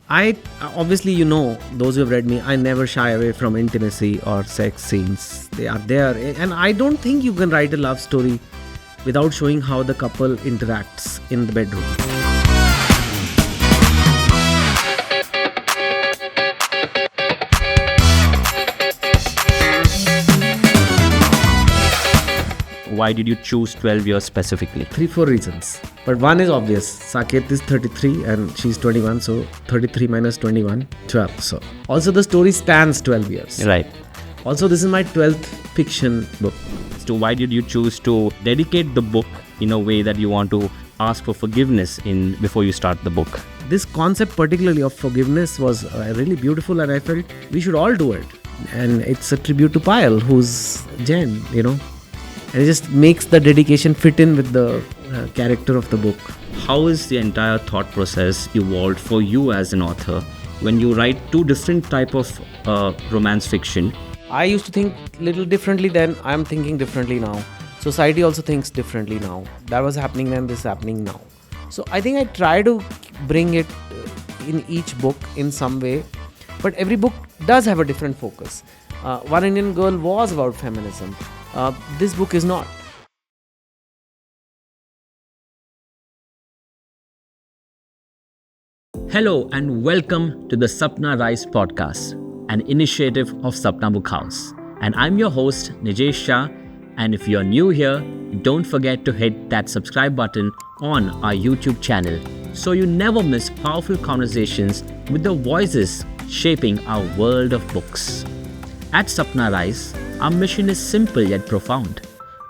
Obviously, those who have read me, I never shy away from intimacy or sex scenes. They are there. And I don't think you can write a love story without showing how the couple interacts in the bedroom. Why did you choose 12 years specifically? 3-4 reasons. But one is obvious. Saket is 33 and she's 21. So 33 minus 21, 12. So also the story spans 12 years. Right. Also, this is my 12th fiction book. So why did you choose to dedicate the book in a way that you want to ask for forgiveness before you start the book? This concept particularly of forgiveness was really beautiful, and I felt we should all do it. And it's a tribute to Payal, who's Jain, And it just makes the dedication fit in with the character of the book. How is the entire thought process evolved for you as an author when you write two different type of romance fiction? I used to think little differently then. I'm thinking differently now. Society also thinks differently now. That was happening then, this is happening now. So I think I try to bring it in each book in some way. But every book does have a different focus. One Indian Girl was about feminism. This book is not. Hello and welcome to the Sapna Rise podcast, an initiative of Sapna Book House. And I'm your host, Nijesh Shah. And if you're new here, don't forget to hit that subscribe button on our YouTube channel so you never miss powerful conversations with the voices shaping our world of books. At Sapna Rise, our mission is simple yet profound: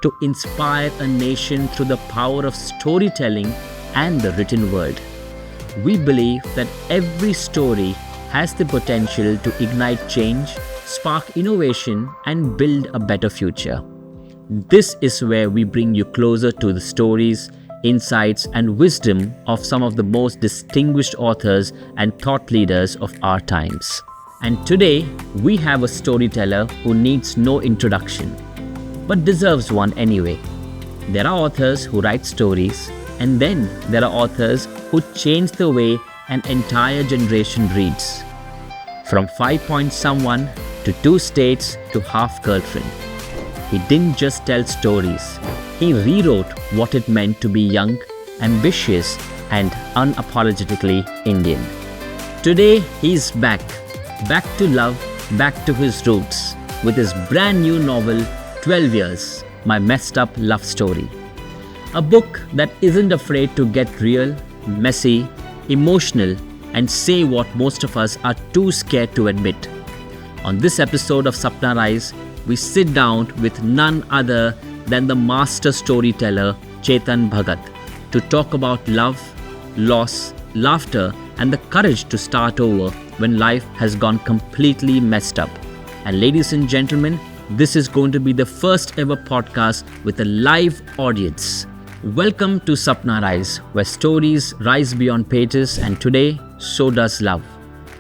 to inspire a nation through the power of storytelling and the written word. We believe that every story has the potential to ignite change, spark innovation, and build a better future. This is where we bring you closer to the stories, insights, and wisdom of some of the most distinguished authors and thought leaders of our times. And today, we have a storyteller who needs no introduction, but deserves one anyway. There are authors who write stories, and then there are authors who change the way an entire generation reads. From 5-point someone to 2 states to half girlfriend. He didn't just tell stories, he rewrote what it meant to be young, ambitious, and unapologetically Indian. Today, he's back to love, back to his roots, with his brand new novel, 12 Years, My Messed Up Love Story. A book that isn't afraid to get real, messy, emotional, and say what most of us are too scared to admit. On this episode of Sapna Rise, we sit down with none other than the master storyteller Chetan Bhagat to talk about love, loss, laughter, and the courage to start over when life has gone completely messed up. And ladies and gentlemen, this is going to be the first ever podcast with a live audience. Welcome to Sapna Rise, where stories rise beyond pages, and today, so does love.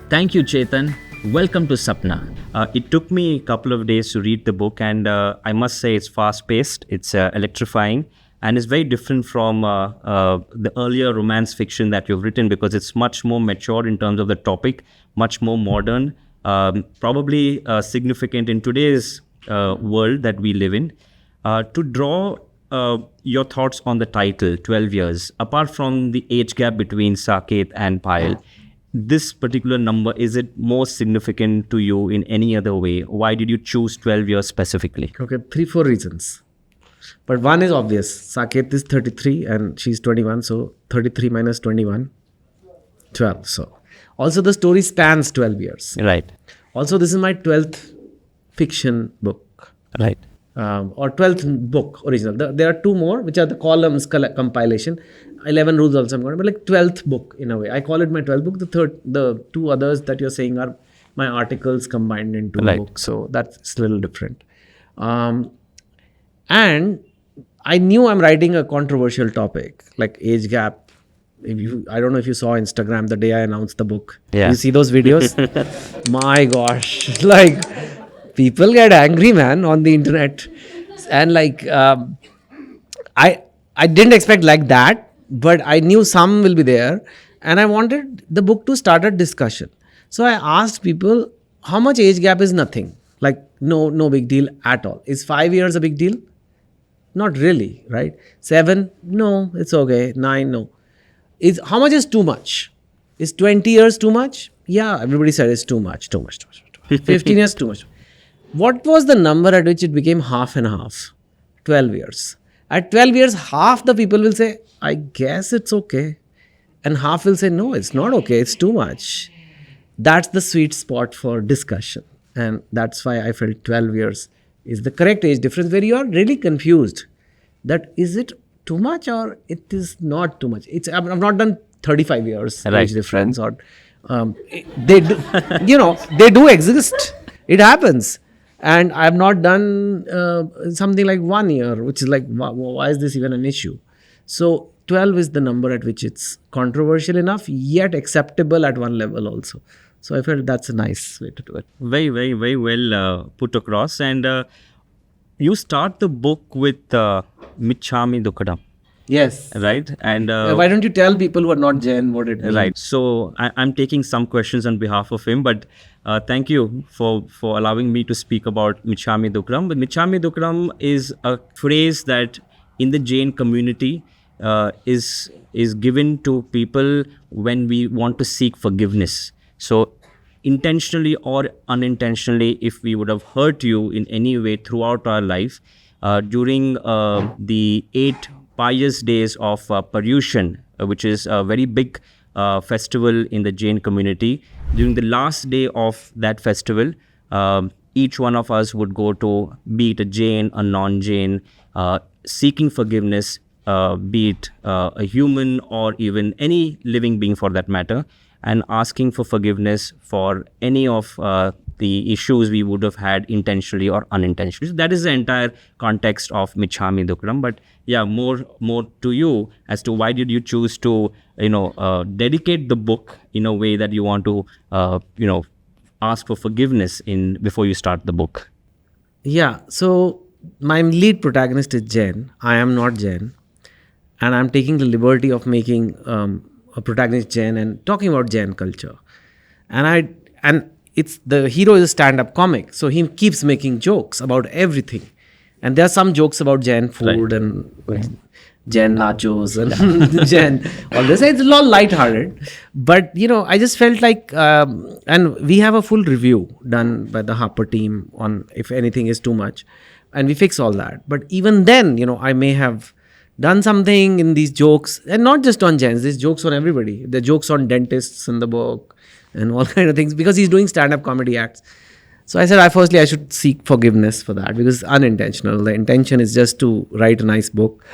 Thank you, Chetan. Welcome to Sapna. It took me a couple of days to read the book, and I must say it's fast-paced, it's electrifying, and it's very different from the earlier romance fiction that you've written, because it's much more mature in terms of the topic, much more modern, probably significant in today's world that we live in. To draw your thoughts on the title, 12 Years, apart from the age gap between Saket and Payal, this particular number, is it more significant to you in any other way? Why did you choose 12 years specifically? Okay, 3-4 reasons. But one is obvious. Saket is 33 and she's 21. So 33 minus 21, 12. So also the story spans 12 years. Right. Also, this is my 12th fiction book. Right. Or 12th book original. There are 2 more, which are the columns compilation. 11 rules also I'm going to, but like 12th book in a way. I call it my 12th book. The 2 others that you're saying are my articles combined into a book. So that's a little different. And I knew I'm writing a controversial topic, like age gap. I don't know if you saw Instagram the day I announced the book. Yeah. You see those videos? My gosh, like people get angry, man, on the internet. And like, I didn't expect like that, but I knew some will be there. And I wanted the book to start a discussion. So I asked people, how much age gap is nothing? Like, no big deal at all. Is 5 years a big deal? Not really, right? 7? No, it's okay. 9? No. How much is too much? Is 20 years too much? Yeah, everybody said it's too much. 15 years too much. What was the number at which it became half and half? 12 years. At 12 years, half the people will say, I guess it's okay. And half will say, no, it's not okay. It's too much. That's the sweet spot for discussion. And that's why I felt 12 years is the correct age difference, where you are really confused that is it too much or it is not too much. I've not done 35 years age difference, or they do, they do exist. It happens. And I've not done something like 1 year, which is like, why is this even an issue? So 12 is the number at which it's controversial enough, yet acceptable at one level also. So I felt that's a nice way to do it. Very, very, very well put across. And you start the book with Michhami Dukkadam. Yes. Right. And why don't you tell people who are not Jain what it means? Right. So I'm taking some questions on behalf of him, but thank you for allowing me to speak about Michhami Dukkadam. But Michhami Dukkadam is a phrase that in the Jain community is given to people when we want to seek forgiveness. So intentionally or unintentionally, if we would have hurt you in any way throughout our life, during the 8 pious days of Paryushan, which is a very big festival in the Jain community, during the last day of that festival, each one of us would go to, be it a Jain, a non-Jain, seeking forgiveness, be it a human or even any living being for that matter, and asking for forgiveness for any of the issues we would have had intentionally or unintentionally. So that is the entire context of Michhami Dukkadam. But yeah, more to you as to why did you choose to dedicate the book in a way that you want to ask for forgiveness before you start the book. Yeah, so my lead protagonist is Jain. I am not Jain, and I'm taking the liberty of making a protagonist Jain and talking about Jain culture. And it's the hero is a stand-up comic, so he keeps making jokes about everything. And there are some jokes about Jain food and Jain nachos and Jain all this. It's a lot lighthearted, but I just felt like, and we have a full review done by the Harper team on if anything is too much, and we fix all that. But even then, I may have done something in these jokes, and not just on Jains. There's jokes on everybody. There are jokes on dentists in the book and all kind of things, because he's doing stand-up comedy acts. So I said, I should seek forgiveness for that, because it's unintentional. The intention is just to write a nice book.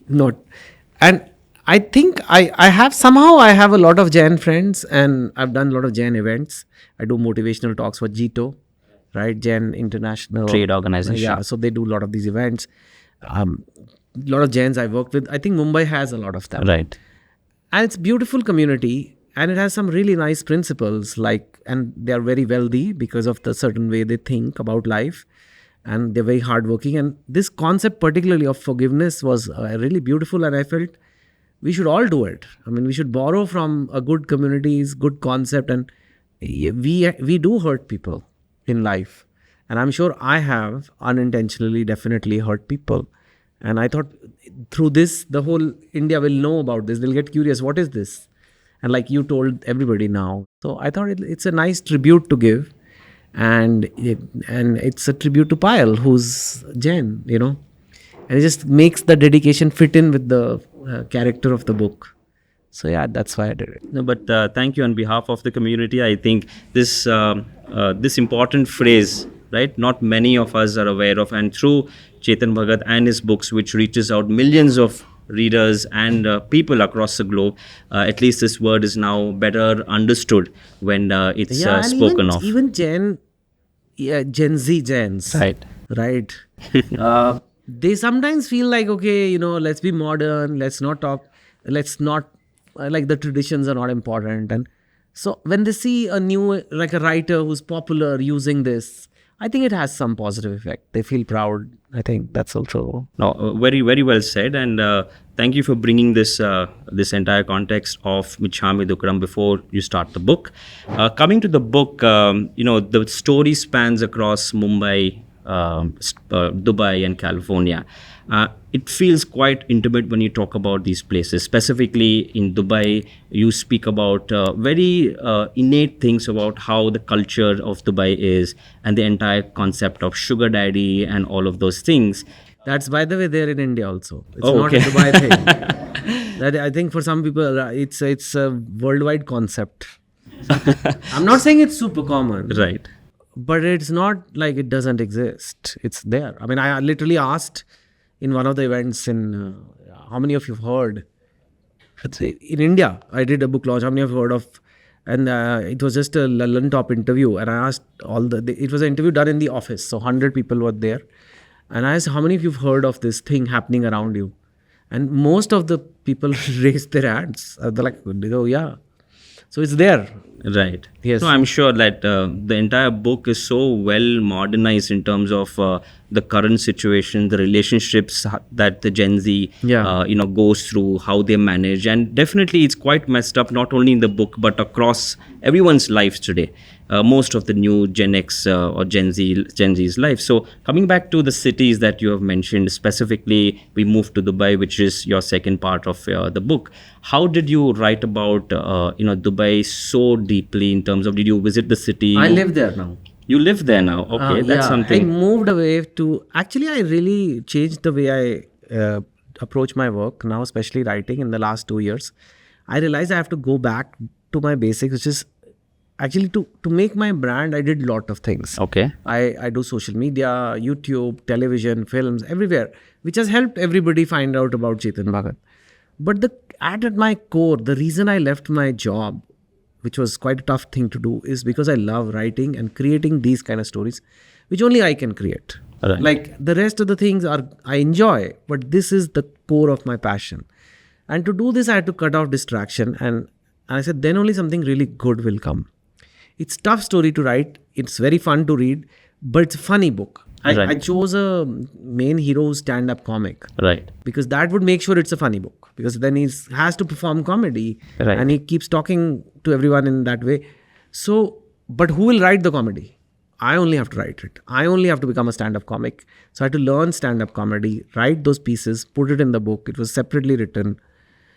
And I think I have a lot of Jain friends, and I've done a lot of Jain events. I do motivational talks for Jito, right? Jain International Trade Organization. Yeah, so they do a lot of these events. A lot of Jains I worked with. I think Mumbai has a lot of them. Right. And it's a beautiful community, and it has some really nice principles, and they are very wealthy because of the certain way they think about life, and they're very hardworking. And this concept particularly of forgiveness was really beautiful, and I felt we should all do it. I mean, we should borrow from a good community's good concept, and we do hurt people in life. And I'm sure I have unintentionally definitely hurt people. And I thought through this, the whole India will know about this. They'll get curious, what is this? And like you told everybody now. So I thought it's a nice tribute to give. And it's a tribute to Payal, who's Jain, And it just makes the dedication fit in with the character of the book. So yeah, that's why I did it. No, but thank you on behalf of the community. I think this important phrase, right, not many of us are aware of, and through Chetan Bhagat and his books, which reaches out millions of readers and people across the globe, at least this word is now better understood when it's spoken of. Even Gen Z Jains, right? They sometimes feel like, okay, let's be modern, let's not like the traditions are not important. And so when they see a new, like a writer who's popular using this, I think it has some positive effect. They feel proud. I think that's also. No, very, very well said. And thank you for bringing this entire context of Michhami Dukkadam before you start the book. Coming to the book, the story spans across Mumbai, Dubai, and California. It feels quite intimate when you talk about these places. Specifically in Dubai, you speak about very innate things about how the culture of Dubai is and the entire concept of sugar daddy and all of those things. That's, by the way, there in India also. It's Oh, not okay. a Dubai thing. That, I think for some people, it's a worldwide concept. I'm not saying it's super common. Right. But it's not like it doesn't exist. It's there. I mean, I literally asked in one of the events in, how many of you have heard? In India, I did a book launch. How many have heard of? And it was just a London top interview. And I asked it was an interview done in the office. So 100 people were there. And I asked, how many of you have heard of this thing happening around you? And most of the people raised their hands. They're like, oh, yeah. So it's there. Right. Yes. No, I'm sure that the entire book is so well modernized in terms of the current situation, the relationships that the Gen Z, goes through, how they manage, and definitely it's quite messed up not only in the book but across everyone's lives today. Most of the new Gen X or Gen Z's life. So coming back to the cities that you have mentioned, specifically, we moved to Dubai, which is your second part of the book. How did you write about Dubai so deeply in terms of, did you visit the city? I live there now. You live there now. Okay, that's something. I moved away to. Actually, I really changed the way I approach my work now, especially writing in the last 2 years. I realized I have to go back to my basics, which is actually to make my brand. I did a lot of things. Okay. I do social media, YouTube, television, films, everywhere, which has helped everybody find out about Chetan Bhagat. But at my core, the reason I left my job, which was quite a tough thing to do, is because I love writing and creating these kind of stories, which only I can create. Right. Like the rest of the things I enjoy, but this is the core of my passion. And to do this, I had to cut off distraction. And I said, then only something really good will come. It's a tough story to write. It's very fun to read, but it's a funny book. I chose a main hero stand-up comic. Right. Because that would make sure it's a funny book. Because then he has to perform comedy. Right. And he keeps talking to everyone in that way. So, but who will write the comedy? I only have to write it. I only have to become a stand-up comic. So I had to learn stand-up comedy, write those pieces, put it in the book. It was separately written.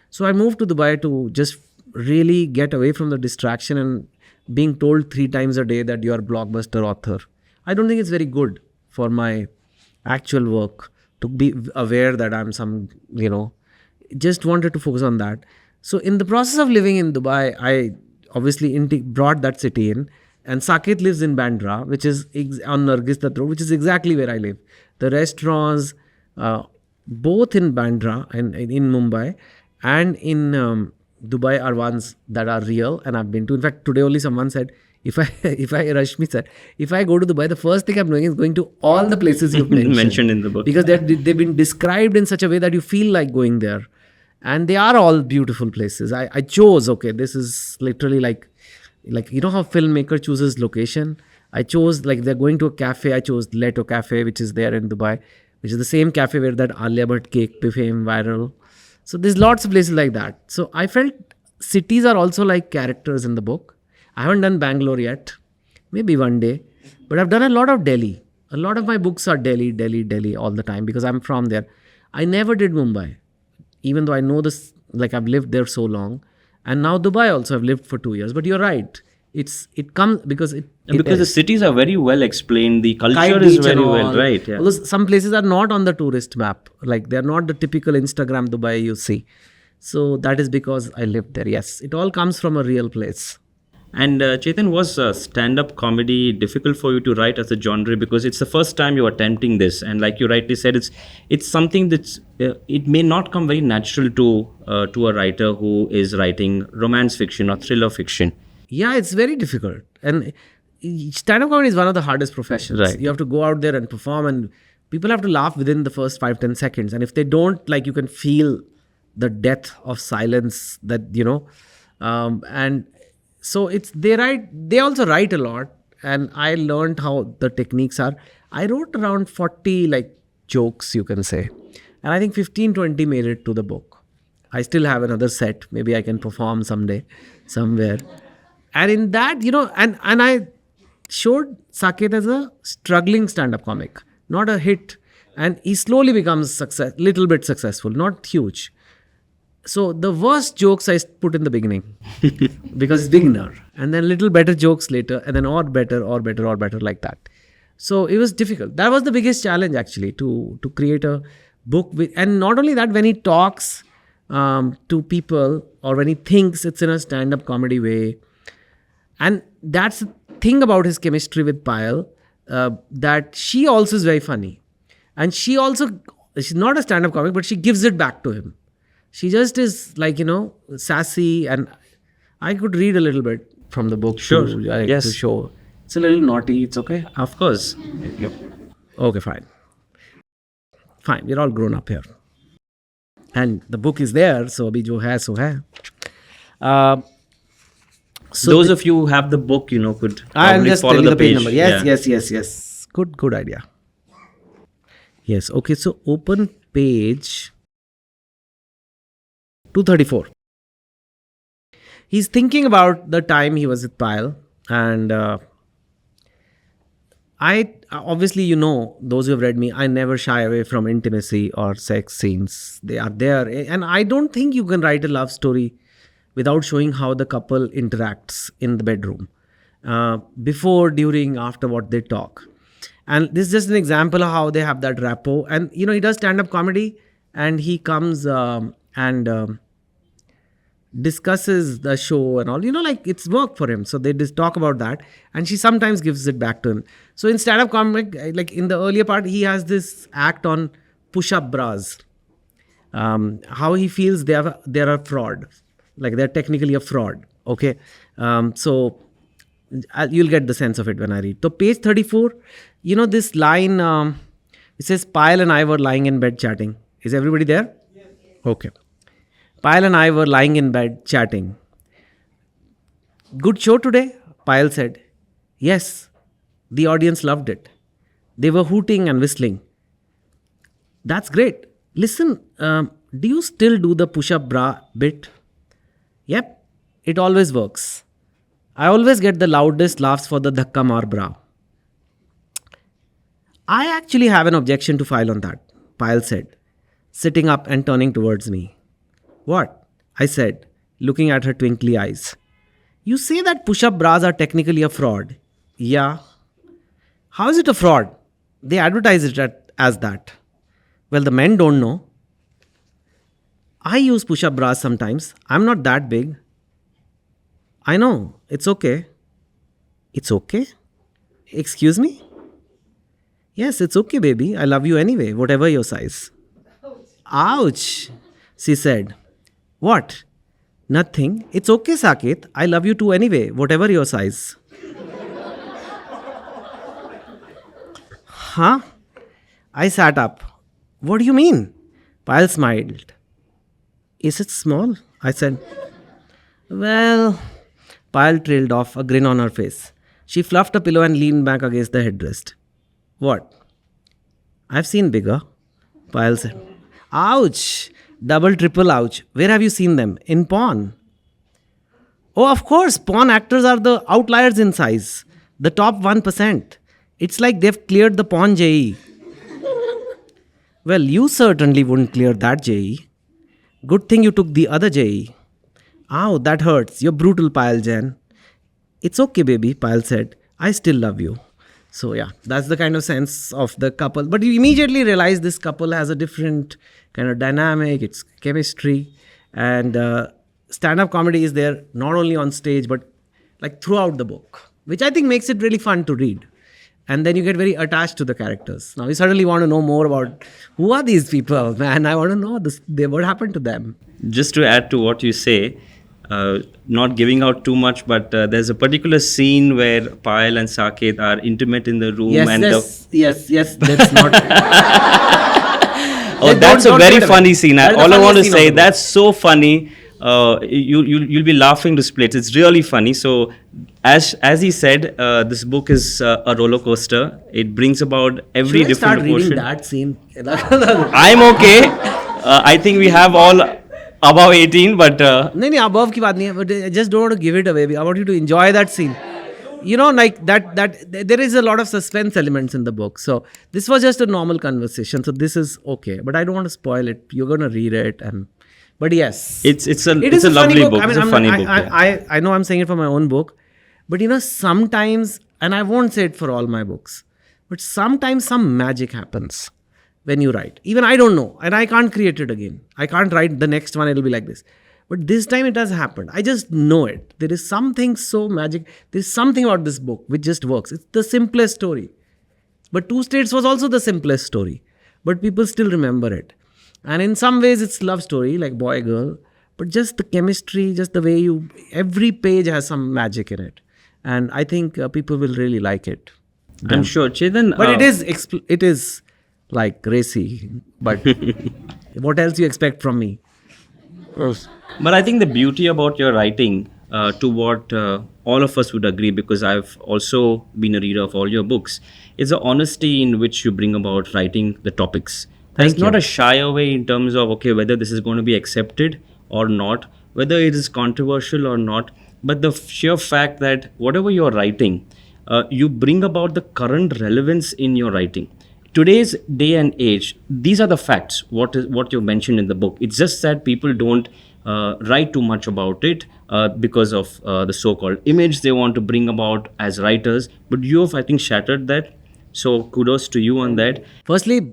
So I moved to Dubai to just really get away from the distraction and being told 3 times a day that you are a blockbuster author. I don't think it's very good for my actual work to be aware that I'm some, just wanted to focus on that. So in the process of living in Dubai, I obviously brought that city in. And Saket lives in Bandra, which is on Nargis Road, which is exactly where I live. The restaurants, both in Bandra and in Mumbai and in Dubai are ones that are real and I've been to. In fact, today only someone said, Rashmi said, if I go to Dubai, the first thing I'm doing is going to all the places you've mentioned in the book. Because they've been described in such a way that you feel like going there. And they are all beautiful places. I chose, this is literally like how filmmaker chooses location. I chose, they're going to a cafe. I chose Leto Cafe, which is there in Dubai, which is the same cafe where that Alia Bhatt cake became viral. So there's lots of places like that. So I felt cities are also like characters in the book. I haven't done Bangalore yet. Maybe one day. But I've done a lot of Delhi. A lot of my books are Delhi all the time because I'm from there. I never did Mumbai. Even though I know this, I've lived there so long. And now Dubai also, I've lived for 2 years. But you're right. It comes because because the cities are very well explained. The culture is very well, right? Yeah. Although some places are not on the tourist map. They're not the typical Instagram Dubai you see. So that is because I lived there. Yes, it all comes from a real place. And Chetan, was stand-up comedy difficult for you to write as a genre? Because it's the first time you're attempting this. And like you rightly said, it's something that's, it may not come very natural to a writer who is writing romance fiction or thriller fiction. Yeah, it's very difficult. And stand-up comedy is one of the hardest professions. Right. You have to go out there and perform and people have to laugh within the first 5-10 seconds. And if they don't, you can feel the depth of silence that, and so they also write a lot. and I learned how the techniques are. I wrote around 40 like jokes, you can say. And I think 15-20 made it to the book. I still have another set. Maybe I can perform someday, somewhere. And in that, and I showed Saket as a struggling stand-up comic, not a hit. And he slowly becomes little bit successful, not huge. So the worst jokes I put in the beginning because it's beginner, and then little better jokes later, and then or better like that. So it was difficult. That was the biggest challenge actually, to create a book and not only that, when he talks to people or when he thinks, it's in a stand-up comedy way. And that's the thing about his chemistry with Payal, that she also is very funny. And she's not a stand-up comic, but she gives it back to him. She just is like, sassy, and I could read a little bit from the book. Sure. To show. It's a little naughty. It's okay. Of course. Yep. Okay, fine. Fine. We're all grown up here. And the book is there. So abhi jo hai, so hai. So those of you who have the book, could I'm probably just follow telling the page page. number. Yes. Good idea. Yes. Okay. So open page 234. He's thinking about the time he was with Payal, and I obviously, those who have read me, I never shy away from intimacy or sex scenes. They are there, and I don't think you can write a love story without showing how the couple interacts in the bedroom, before, during, after what they talk. And this is just an example of how they have that rapport. And he does stand-up comedy, and he comes and discusses the show and all, like it's work for him. So they just talk about that, and she sometimes gives it back to him. So in stand-up comic, like in the earlier part, he has this act on push-up bras, how he feels they're a fraud, like they're technically a fraud. Okay, so you'll get the sense of it when I read. So page 34, this line, it says, Payal and I were lying in bed chatting. Is everybody there? Yes. Okay. Payal and I were lying in bed chatting. Good show today, Payal said. Yes, the audience loved it. They were hooting and whistling. That's great. Listen, do you still do the push-up bra bit? Yep, it always works. I always get the loudest laughs for the dhakka maar bra. I actually have an objection to file on that, Payal said, sitting up and turning towards me. What? I said, looking at her twinkly eyes. You say that push-up bras are technically a fraud. Yeah. How is it a fraud? They advertise it as that. Well, the men don't know. I use push-up bras sometimes. I'm not that big. I know. It's okay. It's okay? Excuse me? Yes, it's okay, baby. I love you anyway, whatever your size. Ouch, she said. What? Nothing. It's okay, Saket. I love you too anyway, whatever your size. Huh? I sat up. What do you mean? Payal smiled. Is it small? I said. Well, Payal trailed off, a grin on her face. She fluffed a pillow and leaned back against the headrest. What? I've seen bigger, Payal said. Ouch! Double, triple ouch. Where have you seen them? In porn. Oh, of course, porn actors are the outliers in size. The top 1%. It's like they've cleared the porn JE. Well, you certainly wouldn't clear that JE. Good thing you took the other JE. Ow, that hurts. You're brutal, Payal Jain. It's okay, baby, Payal said. I still love you. So yeah, that's the kind of sense of the couple. But you immediately realize this couple has a different kind of dynamic, it's chemistry. And stand-up comedy is there not only on stage, but like throughout the book, which I think makes it really fun to read. And then you get very attached to the characters. Now you suddenly want to know more about who are these people, man. I want to know what happened to them. Just to add to what you say, not giving out too much, but there's a particular scene where Payal and Saket are intimate in the room. Yes. That's not. That's a very funny scene. All I want to say, that's so funny. You'll be laughing to splits. It's really funny. So as he said, this book is a roller coaster. It brings about every Should I different start reading emotion. that scene? I'm okay. I think we have all above 18, but नहीं above की बात नहीं है, but I just don't want to give it away. I want you to enjoy that scene. You know, like that there is a lot of suspense elements in the book. So this was just a normal conversation. So this is okay, but I don't want to spoil it. You're gonna read it, but yes, it's a is lovely funny book. I mean, It's a funny book. I know I'm saying it for my own book, but you know, sometimes, and I won't say it for all my books, but sometimes some magic happens when you write. Even I don't know, and I can't create it again. I can't write the next one, it'll be like this. But this time it has happened. I just know it. There is something so magic. There's something about this book which just works. It's the simplest story. But Two States was also the simplest story. But people still remember it. And in some ways it's love story, like boy, girl. But just the chemistry, just the way every page has some magic in it. And I think people will really like it. I'm sure, Chetan. But it is like racy. But what else you expect from me? But I think the beauty about your writing, to what all of us would agree, because I've also been a reader of all your books, is the honesty in which you bring about writing the topics. There's not a shy away in terms of, okay, whether this is going to be accepted or not, whether it is controversial or not, but the sheer fact that whatever you're writing, you bring about the current relevance in your writing. Today's day and age, these are the facts, what you mentioned in the book. It's just that people don't write too much about it because of the so-called image they want to bring about as writers. But you have, I think, shattered that. So kudos to you on that. Firstly,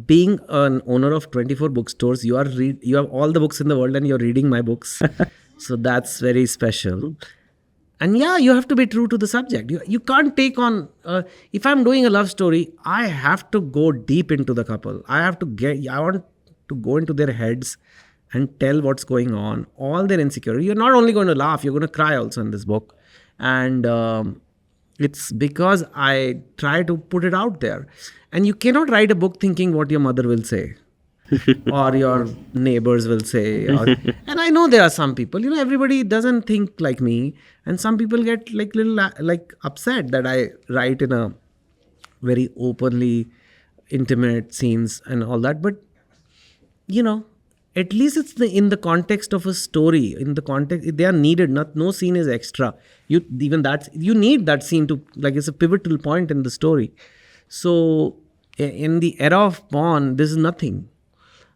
being an owner of 24 bookstores, you have all the books in the world and you're reading my books. So that's very special. And yeah, you have to be true to the subject. You can't take on, if I'm doing a love story, I have to go deep into the couple. I want to go into their heads and tell what's going on, all their insecurity. You're not only going to laugh, you're going to cry also in this book. And it's because I try to put it out there. And you cannot write a book thinking what your mother will say. Or your neighbors will say. And I know there are some people, everybody doesn't think like me. And some people get little upset that I write in a very openly intimate scenes and all that. But, at least it's in the context of a story. In the context, they are needed. No scene is extra. You need that scene to, it's a pivotal point in the story. So in the era of porn, this is nothing.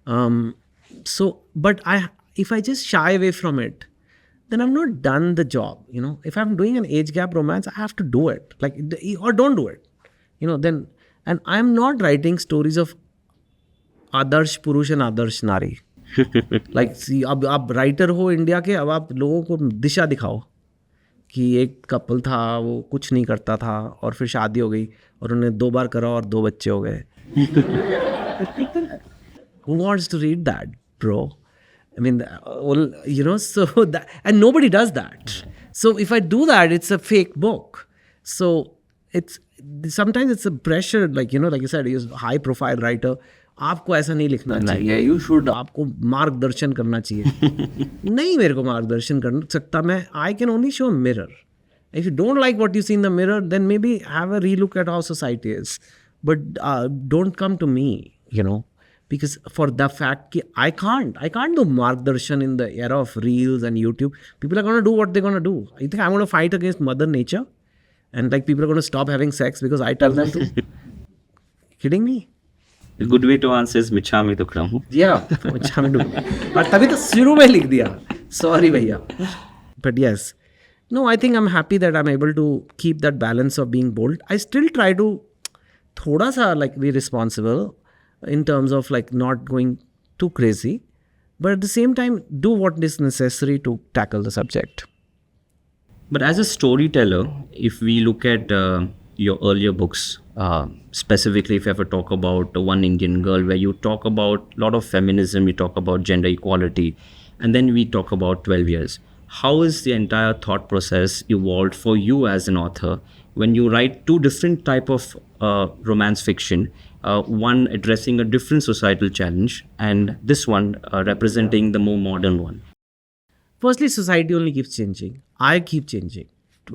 But if I just shy away from it, then I've not done the job. If I'm doing an age gap romance, I have to do it, or don't do it. Then, and I'm not writing stories of आदर्श पुरुष and आदर्श नारी. See, अब आप writer हो India के, अब आप लोगों को दिशा दिखाओ कि एक कपल था, वो कुछ नहीं करता था और फिर शादी हो गई और उन्हें 2 बार करा और 2 बच्चे हो गए. Who wants to read that, bro? I mean, so that, and nobody does that. So if I do that, it's a fake book. So sometimes it's a pressure, like you said, you're a high profile writer. आपको ऐसा नहीं लिखना चाहिए. You should, आपको मार्गदर्शन करना चाहिए. नहीं, मेरे को मार्गदर्शन कर सकता मैं. I can only show a mirror. If you don't like what you see in the mirror, then maybe have a relook at how society is. But don't come to me, because for the fact that I can't do margdarshan in the era of reels and YouTube. People are going to do what they're going to do. You think I'm going to fight against Mother Nature? And people are going to stop having sex because I tell them to? Kidding me? A good way to answer is Michhami Dukkadam. Yeah, Michhami Dukkadam. But तभी तो शुरू में लिख दिया. Sorry भैया. But yes. No, I think I'm happy that I'm able to keep that balance of being bold. I still try to thoda sa be responsible in terms of not going too crazy, but at the same time do what is necessary to tackle the subject. But as a storyteller, if we look at your earlier books, specifically if you ever talk about One Indian Girl, where you talk about a lot of feminism, you talk about gender equality, and then we talk about 12 years. How is the entire thought process evolved for you as an author when you write 2 different type of romance fiction, one addressing a different societal challenge and this one representing the more modern one? Firstly, society only keeps changing. I keep changing.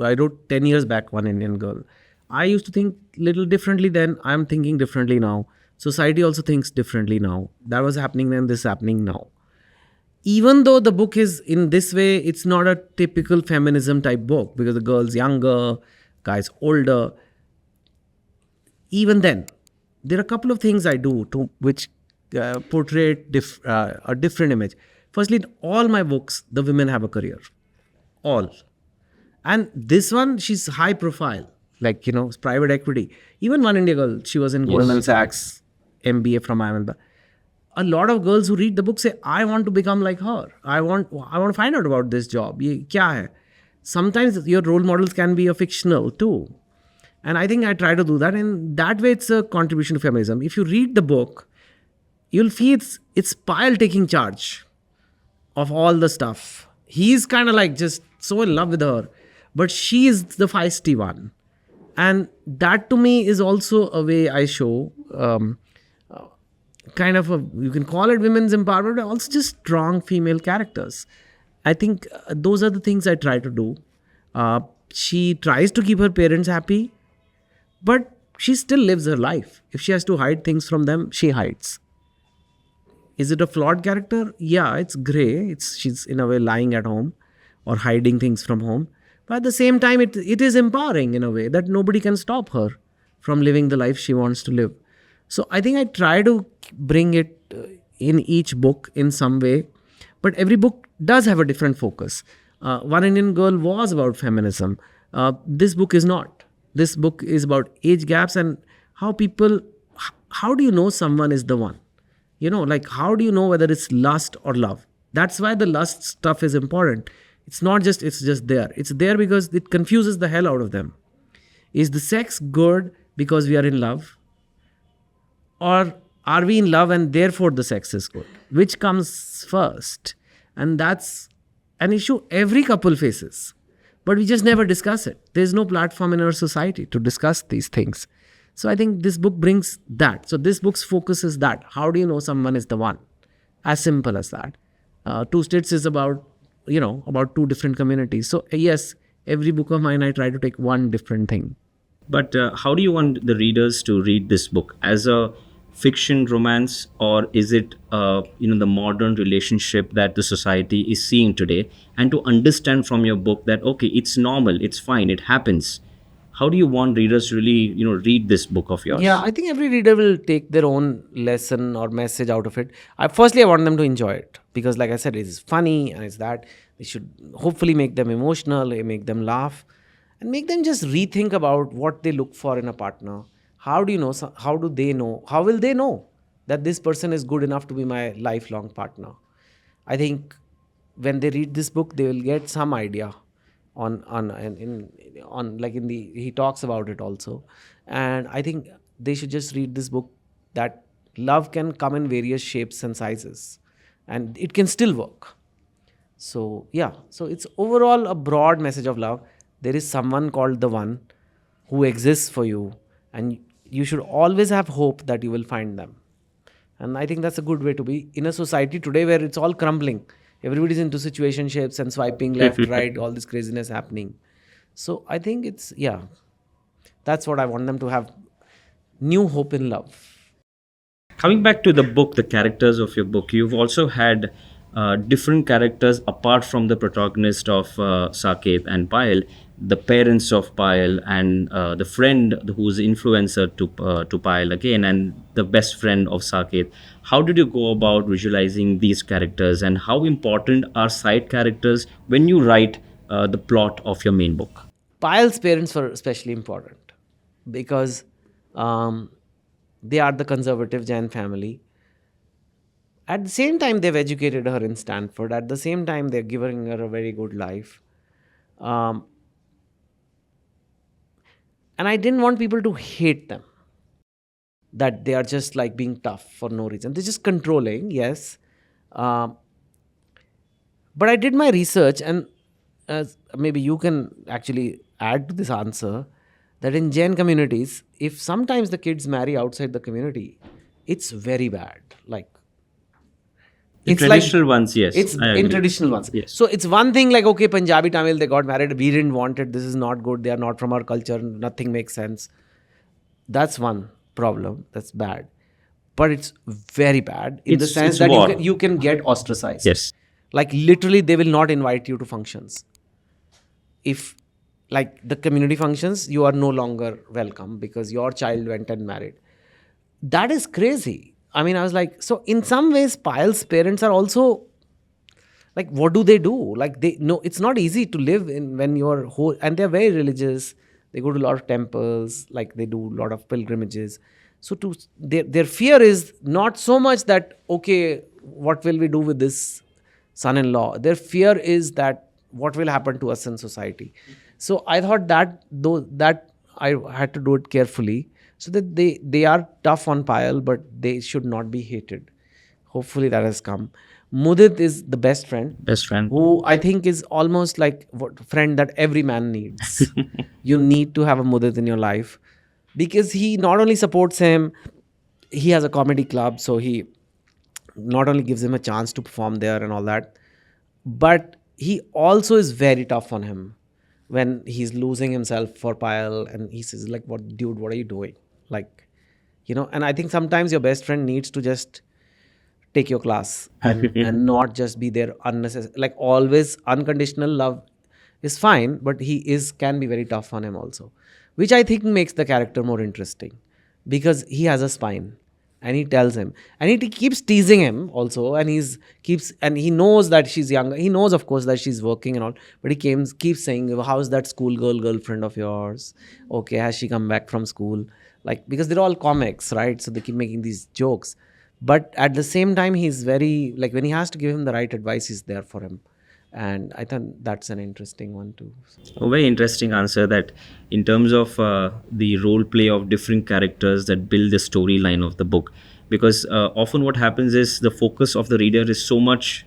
I wrote 10 years back, One Indian Girl. I used to think little differently then. I'm thinking differently now. Society also thinks differently now. That was happening then, this is happening now. Even though the book is in this way, it's not a typical feminism type book because the girl's younger, guy's older. Even then, there are a couple of things I do to which portray a different image. Firstly, in all my books, the women have a career. All. And this one, she's high profile, like, it's private equity. Even One India Girl, she was in Goldman Sachs, MBA from IML. A lot of girls who read the book say, I want to become like her. I want to find out about this job. Ye kya hai? Sometimes your role models can be a fictional too. And I think I try to do that. And that way, it's a contribution to feminism. If you read the book, you'll feel it's Payal taking charge of all the stuff. He's kind of like just so in love with her. But she is the feisty one. And that to me is also a way I show kind of you can call it women's empowerment, but also just strong female characters. I think those are the things I try to do. She tries to keep her parents happy, but she still lives her life. If she has to hide things from them, she hides. Is it a flawed character? Yeah, it's grey. She's in a way lying at home or hiding things from home. But at the same time, it is empowering in a way that nobody can stop her from living the life she wants to live. So I think I try to bring it in each book in some way. But every book does have a different focus. One Indian Girl was about feminism. This book is not. This book is about age gaps and how do you know someone is the one? Like how do you know whether it's lust or love? That's why the lust stuff is important. It's just there. It's there because it confuses the hell out of them. Is the sex good because we are in love? Or are we in love and therefore the sex is good? Which comes first? And that's an issue every couple faces. But we just never discuss it. There's no platform in our society to discuss these things. So I think this book brings that. So this book's focus is that. How do you know someone is the one? As simple as that. Two States is about two different communities. So yes, every book of mine, I try to take one different thing. But how do you want the readers to read this book? As a fiction romance, or is it the modern relationship that the society is seeing today? And to understand from your book that, okay, it's normal, it's fine, it happens. How do you want readers to really, read this book of yours? Yeah, I think every reader will take their own lesson or message out of it. Firstly, I want them to enjoy it because, like I said, it's funny and it's that. It should hopefully make them emotional, make them laugh, and make them just rethink about what they look for in a partner. How do they know? How will they know that this person is good enough to be my lifelong partner? I think when they read this book, they will get some idea he talks about it also. And I think they should just read this book, that love can come in various shapes and sizes and it can still work. So it's overall a broad message of love. There is someone called the one who exists for you, and you should always have hope that you will find them. And I think that's a good way to be in a society today where it's all crumbling. Everybody's into situationships and swiping left, right, all this craziness happening. So I think that's what I want them to have, new hope in love. Coming back to the book, the characters of your book, you've also had different characters apart from the protagonist of Saket and Payal, the parents of Payal, and the friend who's influencer to Payal again, and the best friend of Saket. How did you go about visualizing these characters, and how important are side characters when you write the plot of your main book? Payal's parents were especially important because they are the conservative Jain family. At the same time, they've educated her in Stanford. At the same time, they're giving her a very good life. And I didn't want people to hate them, that they are just like being tough for no reason. They're just controlling, yes. But I did my research, and maybe you can actually add to this answer, that in Jain communities, if sometimes the kids marry outside the community, it's very bad. Like, The traditional ones, yes. It's I in agree. traditional ones. Yes. So it's one thing like, okay, Punjabi, Tamil, they got married. We didn't want it. This is not good. They are not from our culture. Nothing makes sense. That's one problem. That's bad. But it's very bad in the sense It's that war. you can get ostracized. Yes. Like literally, they will not invite you to functions. If like the community functions, you are no longer welcome because your child went and married. That is crazy. I mean, I was like, so in some ways, Payal's parents are also like, what do they do? Like they no, it's not easy to live in when you're whole, and they're very religious. They go to a lot of temples, like they do a lot of pilgrimages. So to their fear is not so much that, okay, what will we do with this son-in-law? Their fear is that what will happen to us in society. So I thought that though that I had to do it carefully so that they are tough on Payal, but they should not be hated. Hopefully that has come. Mudit is the best friend. Best friend. Who I think is almost like what friend that every man needs. You need to have a Mudit in your life because he not only supports him, he has a comedy club, so he not only gives him a chance to perform there and all that, but he also is very tough on him when he's losing himself for Payal, and he says like, "What, dude? What are you doing?" Like, and I think sometimes your best friend needs to just take your class and not just be there unnecessary. Like always, unconditional love is fine, but he can be very tough on him also, which I think makes the character more interesting because he has a spine and he tells him and he keeps teasing him also, and he knows that she's younger. He knows, of course, that she's working and all, but he keeps saying, how's that schoolgirl girlfriend of yours? Okay, has she come back from school? Like, because they're all comics, right? So they keep making these jokes. But at the same time, he's very, like, when he has to give him the right advice, he's there for him. And I thought that's an interesting one too. A very interesting answer that in terms of the role play of different characters that build the storyline of the book. Because often what happens is the focus of the reader is so much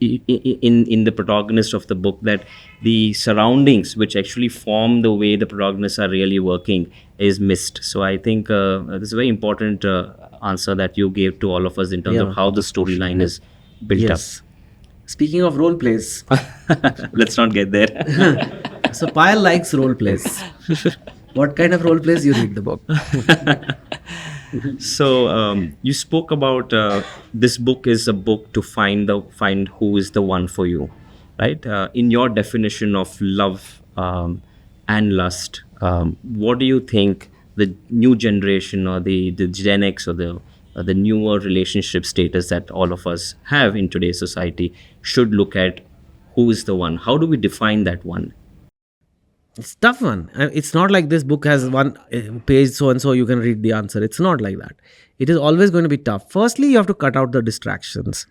in the protagonist of the book that the surroundings which actually form the way the protagonists are really working is missed. So I think this is a very important answer that you gave to all of us in terms of how the storyline is built up. Speaking of role plays, let's not get there. So Payal likes role plays. What kind of role plays you read the book? So you spoke about this book is a book to find who is the one for you, right? In your definition of love and lust, what do you think the new generation or the Gen X or the newer relationship status that all of us have in today's society should look at? Who is the one? How do we define that one? It's a tough one. It's not like this book has one page so and so you can read the answer. It's not like that. It is always going to be tough. Firstly, you have to cut out the distractions.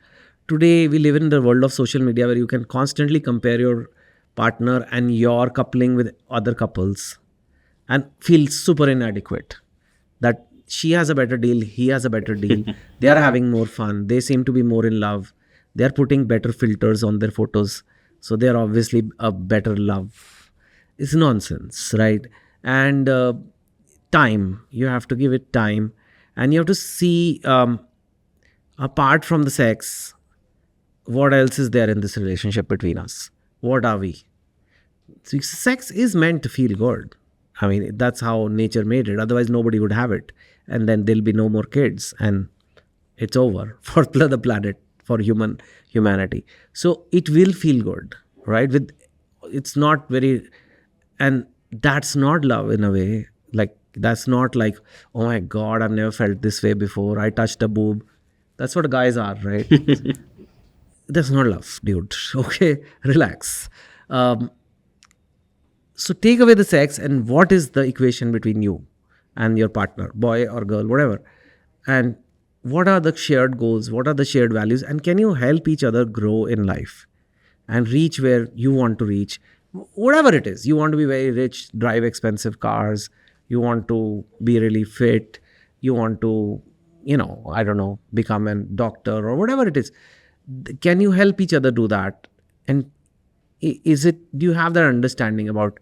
Today, we live in the world of social media where you can constantly compare your partner and your coupling with other couples and feel super inadequate. That she has a better deal, he has a better deal. They are having more fun. They seem to be more in love. They are putting better filters on their photos. So they are obviously a better love. It's nonsense, right? And time, you have to give it time, and you have to see apart from the sex, what else is there in this relationship between us? What are we? So sex is meant to feel good. I mean, that's how nature made it. Otherwise, nobody would have it, and then there'll be no more kids, and it's over for the planet, for humanity. So it will feel good, right? It's not very. And that's not love in a way. Like, that's not like, oh my God, I've never felt this way before. I touched a boob. That's what guys are, right? That's not love, dude. Okay, relax. So take away the sex, and what is the equation between you and your partner, boy or girl, whatever. And what are the shared goals? What are the shared values? And can you help each other grow in life and reach where you want to reach? Whatever it is, you want to be very rich, drive expensive cars, you want to be really fit, you want to, I don't know, become a doctor or whatever it is. Can you help each other do that? And do you have that understanding about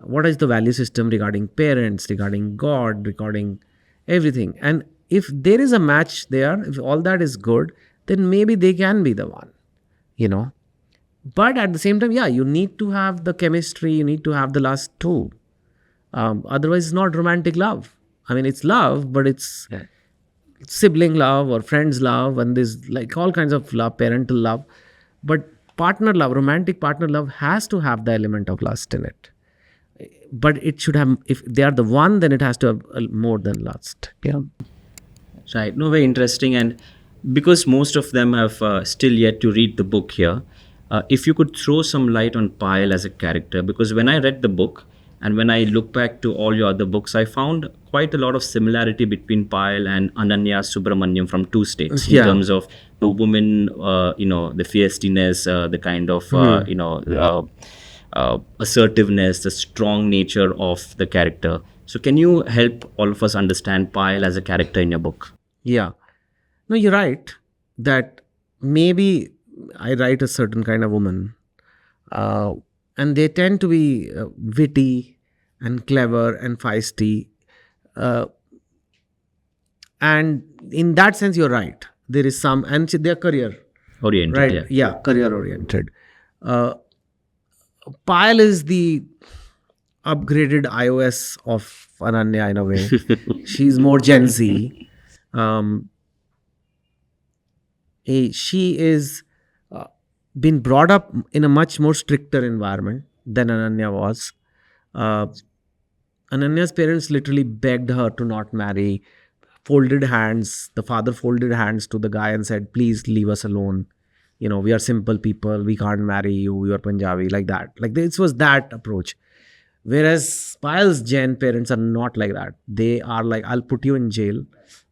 what is the value system regarding parents, regarding God, regarding everything? And if there is a match there, if all that is good, then maybe they can be the one, you know. But at the same time, yeah, you need to have the chemistry, you need to have the lust too. Otherwise, it's not romantic love. I mean, it's love, but it's sibling love or friends love, and there's like all kinds of love, parental love. But partner love, romantic partner love has to have the element of lust in it. But it should have, if they are the one, then it has to have more than lust. Yeah. Right. No, very interesting. And because most of them have still yet to read the book here, if you could throw some light on Payal as a character, because when I read the book and when I look back to all your other books, I found quite a lot of similarity between Payal and Ananya Subramaniam from Two States in terms of the woman, the fierceness, the kind of, assertiveness, the strong nature of the character. So can you help all of us understand Payal as a character in your book? Yeah. No, you're right that maybe I write a certain kind of woman, and they tend to be witty and clever and feisty. And in that sense, you're right. There is some, and they're career Oriented, right? Yeah, career oriented. Payal is the upgraded iOS of Ananya in a way. She's more Gen Z. She is been brought up in a much more stricter environment than Ananya was. Ananya's parents literally begged her to not marry, folded hands. The father folded hands to the guy and said, please leave us alone. We are simple people. We can't marry you. You are Punjabi, like that. Like this was that approach. Whereas Payal's Jain parents are not like that. They are like, I'll put you in jail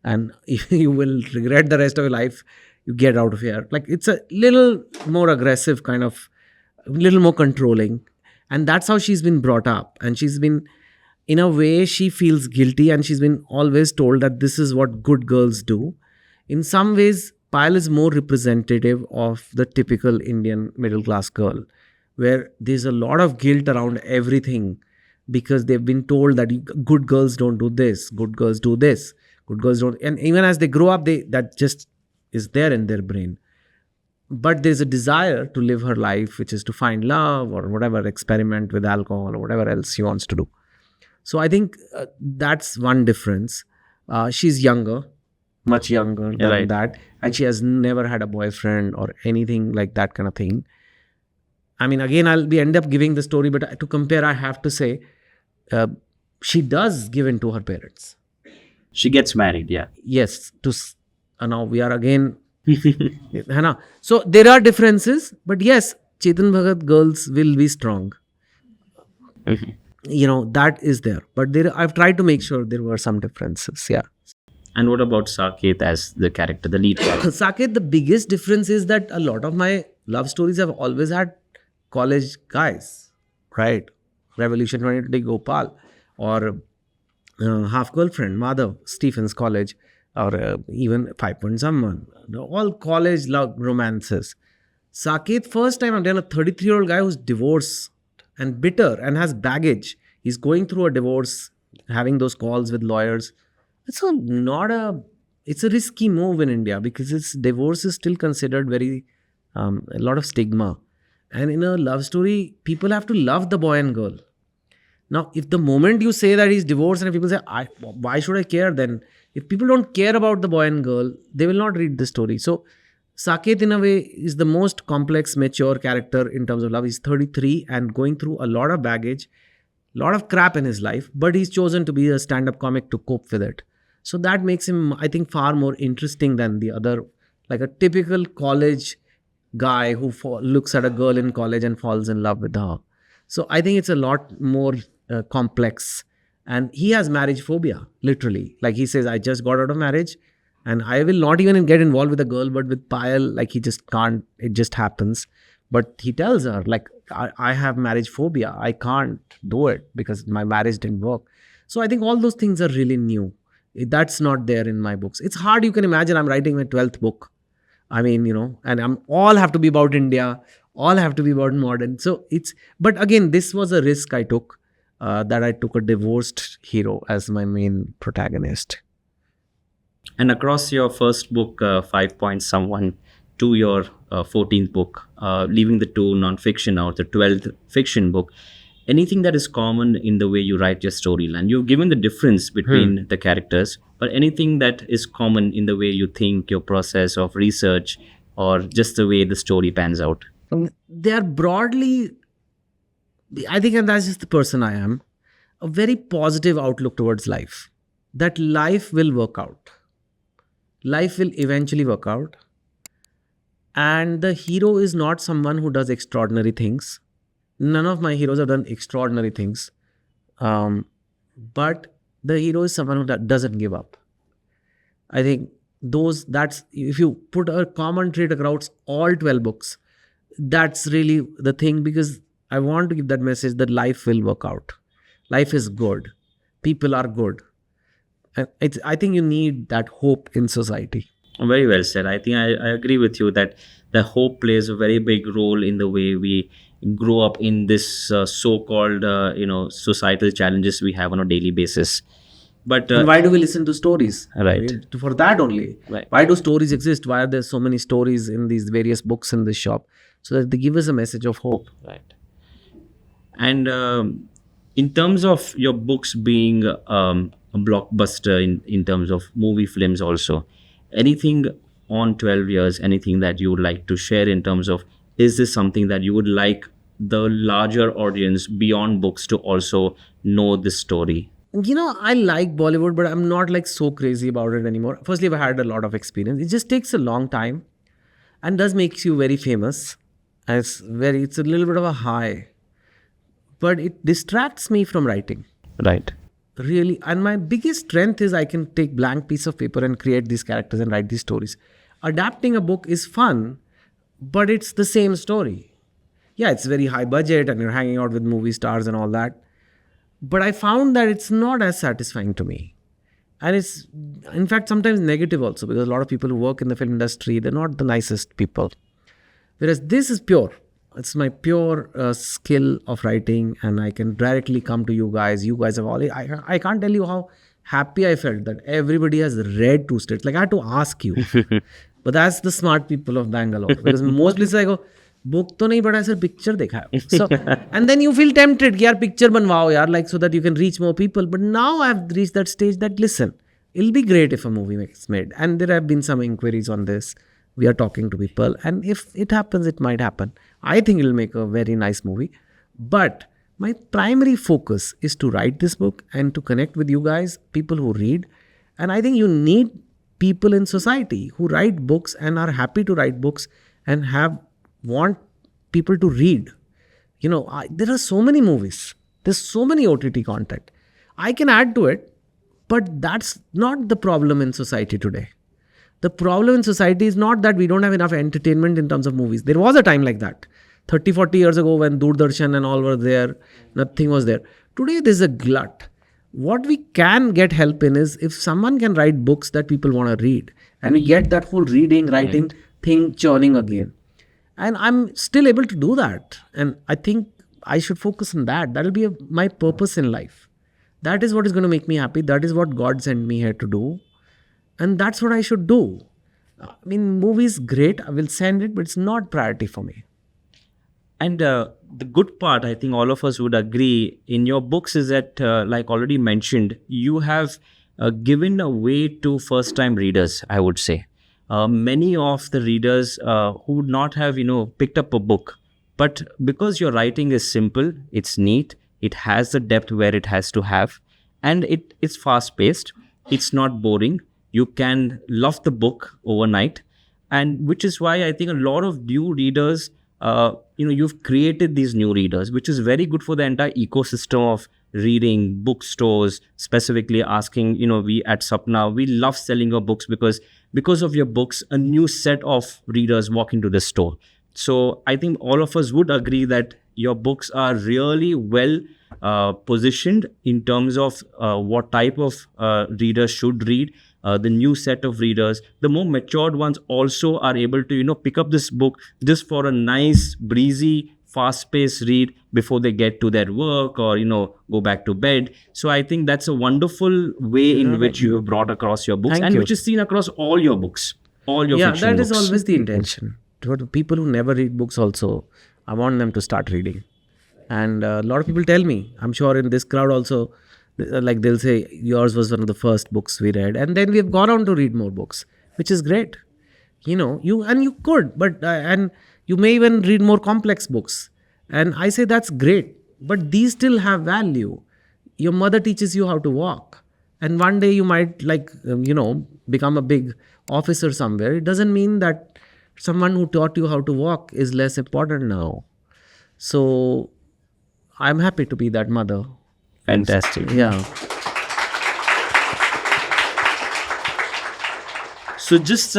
and you will regret the rest of your life. You get out of here. Like it's a little more aggressive, kind of, a little more controlling. And that's how she's been brought up. And she's been, in a way, she feels guilty and she's been always told that this is what good girls do. In some ways, Payal is more representative of the typical Indian middle class girl, where there's a lot of guilt around everything because they've been told that good girls don't do this, good girls do this, good girls don't. And even as they grow up, that just is there in their brain. But there's a desire to live her life, which is to find love or whatever, experiment with alcohol or whatever else she wants to do. So I think that's one difference. She's younger, much younger than that. And she has never had a boyfriend or anything like that kind of thing. I mean, again, I'll end up giving the story, but to compare, I have to say, she does give in to her parents. She gets married, yeah. Yes. Now we are again... So there are differences, but yes, Chetan Bhagat girls will be strong. That is there. But I've tried to make sure there were some differences, yeah. And what about Saket as the character, the lead character? Saket, the biggest difference is that a lot of my love stories have always had college guys, right? Revolution 2020 Gopal, or Half Girlfriend, Madhav, Stephen's College, or even 5 Point Someone. All college love romances. Saket, first time I've done a 33-year-old guy who's divorced and bitter and has baggage. He's going through a divorce, having those calls with lawyers. It's a risky move in India because divorce is still considered very, a lot of stigma. And in a love story, people have to love the boy and girl. Now, if the moment you say that he's divorced and people say, why should I care then? If people don't care about the boy and girl, they will not read the story. So, Saket in a way is the most complex, mature character in terms of love. He's 33 and going through a lot of baggage, a lot of crap in his life, but he's chosen to be a stand-up comic to cope with it. So that makes him, I think, far more interesting than the other, like a typical college guy who looks at a girl in college and falls in love with her. So I think it's a lot more complex. And he has marriage phobia, literally. Like he says, I just got out of marriage and I will not even get involved with a girl, but with Payal, like he just can't, it just happens. But he tells her, like, I have marriage phobia. I can't do it because my marriage didn't work. So I think all those things are really new. That's not there in my books. It's hard. You can imagine I'm writing my 12th book. I mean, and all have to be about India. All have to be about modern. So but again, this was a risk I took, that I took a divorced hero as my main protagonist. And across your first book, 5 Point Someone, to your 14th book, leaving the two non-fiction out, the 12th fiction book, anything that is common in the way you write your storyline? You've given the difference between the characters, but anything that is common in the way you think, your process of research, or just the way the story pans out? They are broadly, I think, and that's just the person I am, a very positive outlook towards life. That life will work out. Life will eventually work out. And the hero is not someone who does extraordinary things. None of my heroes have done extraordinary things. But the hero is someone who doesn't give up. I think that's, if you put a common trait across all 12 books, that's really the thing, because I want to give that message that life will work out. Life is good. People are good. And I think you need that hope in society. Very well said. I think I agree with you that the hope plays a very big role in the way we grow up in this so-called, societal challenges we have on a daily basis. But and why do we listen to stories? Right. For that only. Right. Why do stories exist? Why are there so many stories in these various books in this shop? So that they give us a message of hope. Right. And in terms of your books being a blockbuster in terms of movie films also, anything on 12 years, anything that you would like to share in terms of, is this something that you would like the larger audience beyond books to also know this story? I like Bollywood, but I'm not like so crazy about it anymore. Firstly, I've had a lot of experience. It just takes a long time and does makes you very famous. And it's a little bit of a high, but it distracts me from writing. Right. Really. And my biggest strength is I can take blank piece of paper and create these characters and write these stories. Adapting a book is fun, but it's the same story. Yeah, it's very high budget and you're hanging out with movie stars and all that. But I found that it's not as satisfying to me. And it's, in fact, sometimes negative also, because a lot of people who work in the film industry, they're not the nicest people. Whereas this is pure. It's my pure skill of writing, and I can directly come to you guys. You guys have all... I can't tell you how happy I felt that everybody has read Two States. Like, I had to ask you. But that's the smart people of Bangalore. Because most places I go, book to nahi padha, sir, picture dekha hai. So, and then you feel tempted, yaar, picture banwao, yaar, like, so that you can reach more people. But now I've reached that stage that, listen, it'll be great if a movie is made. And there have been some inquiries on this. We are talking to people, and if it happens, it might happen. I think it'll make a very nice movie. But my primary focus is to write this book and to connect with you guys, people who read. And I think you need people in society who write books and are happy to write books and want people to read. There are so many movies. There's so many OTT content. I can add to it, but that's not the problem in society today. The problem in society is not that we don't have enough entertainment in terms of movies. There was a time like that. 30, 40 years ago when Doordarshan and all were there, nothing was there. Today there's a glut. What we can get help in is if someone can write books that people want to read, and we get that whole reading, writing thing churning again. And I'm still able to do that. And I think I should focus on that. That'll be my purpose in life. That is what is going to make me happy. That is what God sent me here to do. And that's what I should do. I mean, movies, great. I will send it, but it's not priority for me. And the good part, I think all of us would agree, in your books is that, like already mentioned, you have given away to first-time readers, I would say. Many of the readers who would not have, picked up a book. But because your writing is simple, it's neat, it has the depth where it has to have, and it's fast-paced, it's not boring. You can love the book overnight, and which is why I think a lot of new readers, you've created these new readers, which is very good for the entire ecosystem of reading, bookstores, specifically asking, we at Sapna, we love selling your books because of your books, a new set of readers walk into the store. So I think all of us would agree that your books are really well positioned in terms of what type of readers should read. The new set of readers, the more matured ones also are able to, pick up this book just for a nice, breezy, fast-paced read before they get to their work or, go back to bed. So I think that's a wonderful way in which you have brought across your books, Thank and you. which is seen across all your books. all your fiction that books. is always the intention. For the people who never read books also, I want them to start reading. And a lot of people tell me, I'm sure in this crowd also, like they'll say, yours was one of the first books we read. And then we have gone on to read more books, which is great. You could, but and you may even read more complex books. And I say that's great, but these still have value. Your mother teaches you how to walk. And one day you might become a big officer somewhere. It doesn't mean that someone who taught you how to walk is less important now. So I'm happy to be that mother. Fantastic. Yeah. So just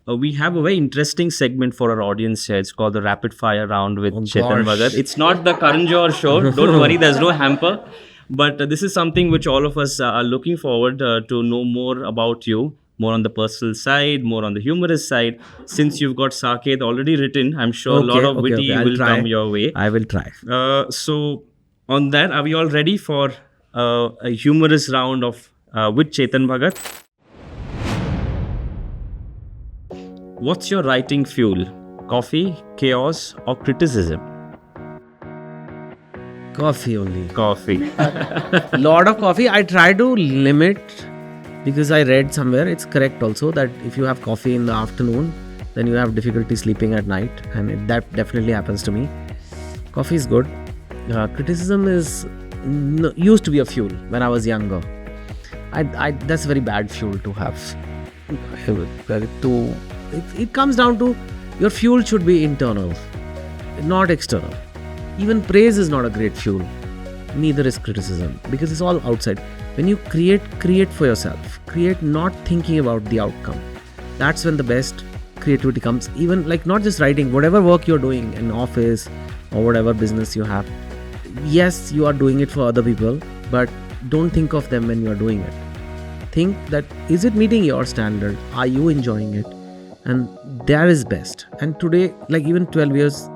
we have a very interesting segment for our audience here. It's called the rapid fire round with Chetan gosh. Bhagat. It's not the Karan Johar show. Don't worry, there's no hamper. But this is something which all of us are looking forward to know more about you, more on the personal side, more on the humorous side. Since you've got Saket already written, I'm sure a lot of witty I'll will try. come your way. I will try. So on that, are we all ready for a humorous round of with Chetan Bhagat? What's your writing fuel? Coffee, chaos, or criticism? Coffee only. Coffee. Lot of coffee. I try to limit, because I read somewhere, it's correct also, that if you have coffee in the afternoon, then you have difficulty sleeping at night. And that definitely happens to me. Coffee is good. Criticism used to be a fuel when I was younger. That's very bad fuel to have. It comes down to your fuel should be internal, not external. Even praise is not a great fuel. Neither is criticism, because it's all outside. When you create for yourself. Create not thinking about the outcome. That's when the best creativity comes. Even like not just writing, whatever work you're doing in office or whatever business you have. Yes, you are doing it for other people, but don't think of them when you are doing it. Think that, is it meeting your standard? Are you enjoying it? And that is best. And today, like even 12 years,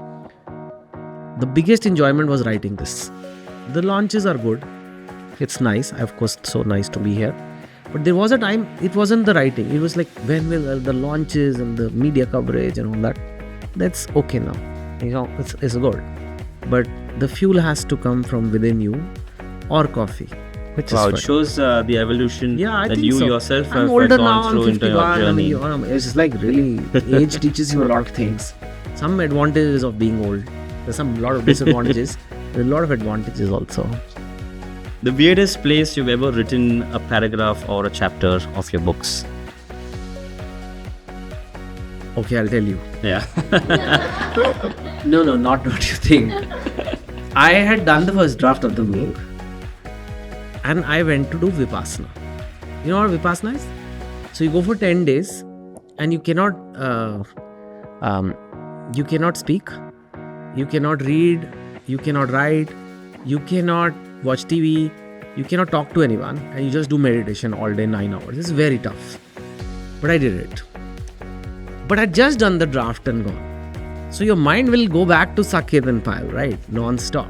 the biggest enjoyment was writing this. The launches are good. It's nice. Of course, so nice to be here. But there was a time, it wasn't the writing. It was like, when will the launches and the media coverage and all that? That's okay now. It's good. But the fuel has to come from within you, or coffee. Which Wow, is it fine. shows the evolution I that think you so. yourself I'm have older gone now, through I'm into your 51. journey. It's just like really, age teaches you a lot of things. Some advantages of being old. There's a lot of disadvantages. There's a lot of advantages also. The weirdest place you've ever written a paragraph or a chapter of your books? Okay, I'll tell you. Yeah. No, not what you think. I had done the first draft of the book and I went to do Vipassana. You know what Vipassana is? So you go for 10 days and you cannot speak, you cannot read, you cannot write, you cannot watch TV, you cannot talk to anyone, and you just do meditation all day, 9 hours. It's very tough. But I did it. But I'd just done the draft and gone. So your mind will go back to Saket and Payal, right? Non-stop.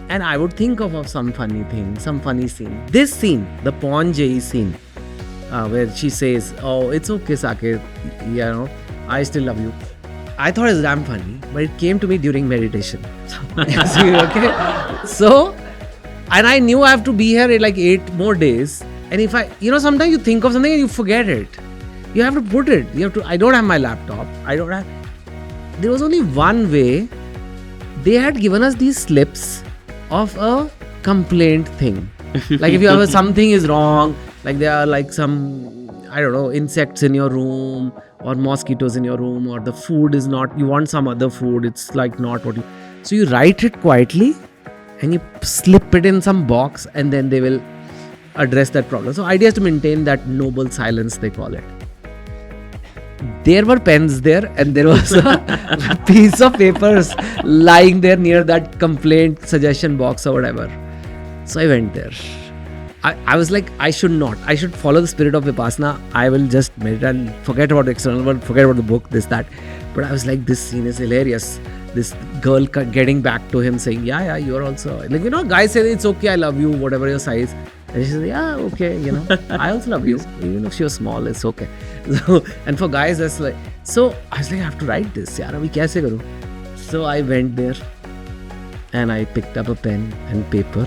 And I would think of some funny thing, some funny scene. This scene, the Pawn Jai scene, where she says, "Oh, it's okay, Saket, I still love you." I thought it was damn funny, but it came to me during meditation. Okay? So, and I knew I have to be here in like 8 more days. And if sometimes you think of something and you forget it. You have to put it. I don't have my laptop. There was only one way. They had given us these slips of a complaint thing. Like if you have something is wrong, like there are like some, insects in your room or mosquitoes in your room, or the food is not, you want some other food, it's like not what you... So you write it quietly and you slip it in some box and then they will address that problem. So idea is to maintain that noble silence, they call it. There were pens there and there was a piece of papers lying there near that complaint suggestion box or whatever. So I went there. I was like, I should follow the spirit of Vipassana. I will just meditate and forget about the external world, forget about the book, this, that. But I was like, this scene is hilarious. This girl getting back to him saying, yeah, you're also... Like, guys say, it's okay, I love you, whatever your size. And she said, yeah, okay, I also love you. Even if she was small, it's okay. So, and for guys, that's like, so I was like, I have to write this. Yaar, abhi kaise karu? So I went there and I picked up a pen and paper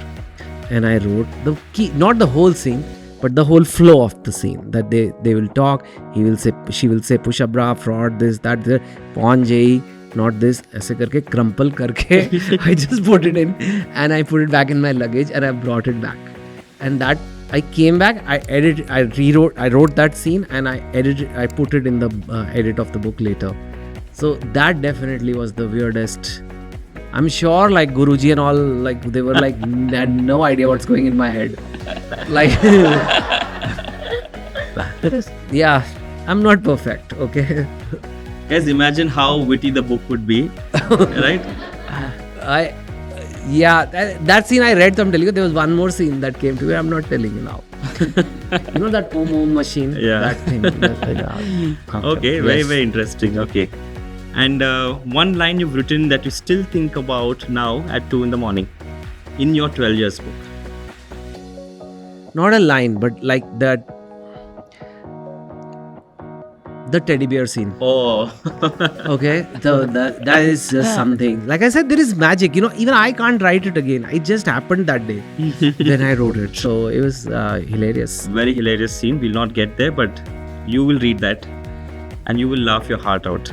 and I wrote the key, not the whole scene, but the whole flow of the scene. That they will talk, she will say push up bra, fraud, this, that, there, pawn jai, not this, ऐसे करके crumple करके I just put it in and I put it back in my luggage and I brought it back. And that I came back, I wrote that scene and I put it in the edit of the book later. So that definitely was the weirdest. I'm sure like Guruji and all, like they were like, had no idea what's going in my head. Like, yeah, I'm not perfect, okay? Guys, imagine how witty the book would be, right? That scene I read, so I'm telling you, there was one more scene that came to me. I'm not telling you now. You know that Om machine? Yeah. That thing. Okay, very, very interesting. Okay. And one line you've written that you still think about now at 2 a.m. in your 12 years book. Not a line, but like that. The teddy bear scene. Oh. Okay, that is just something. Like I said, there is magic. Even I can't write it again. It just happened that day. Then I wrote it. So it was hilarious. Very hilarious scene. We'll not get there, but you will read that and you will laugh your heart out.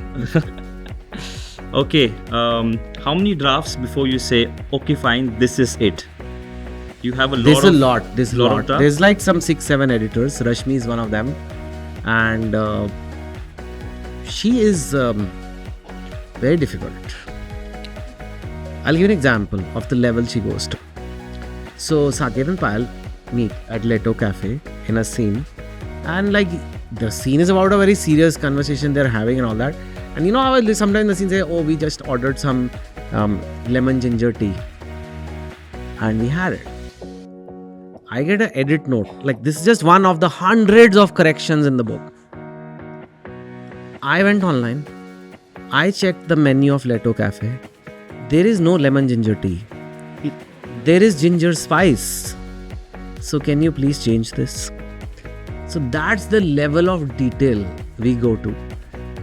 Okay. How many drafts before you say, okay, fine, this is it? You have a lot. There's a lot. There's like some 6-7 editors. Rashmi is one of them. And she is very difficult. I'll give you an example of the level she goes to. So Saket and Payal meet at Leto Cafe in a scene, and like the scene is about a very serious conversation they're having and all that. And how sometimes the scene say, oh, we just ordered some lemon ginger tea and we had it. I get an edit note. Like, this is just one of the hundreds of corrections in the book. I went online. I checked the menu of Leto Cafe. There is no lemon ginger tea. There is ginger spice. So can you please change this? So that's the level of detail we go to.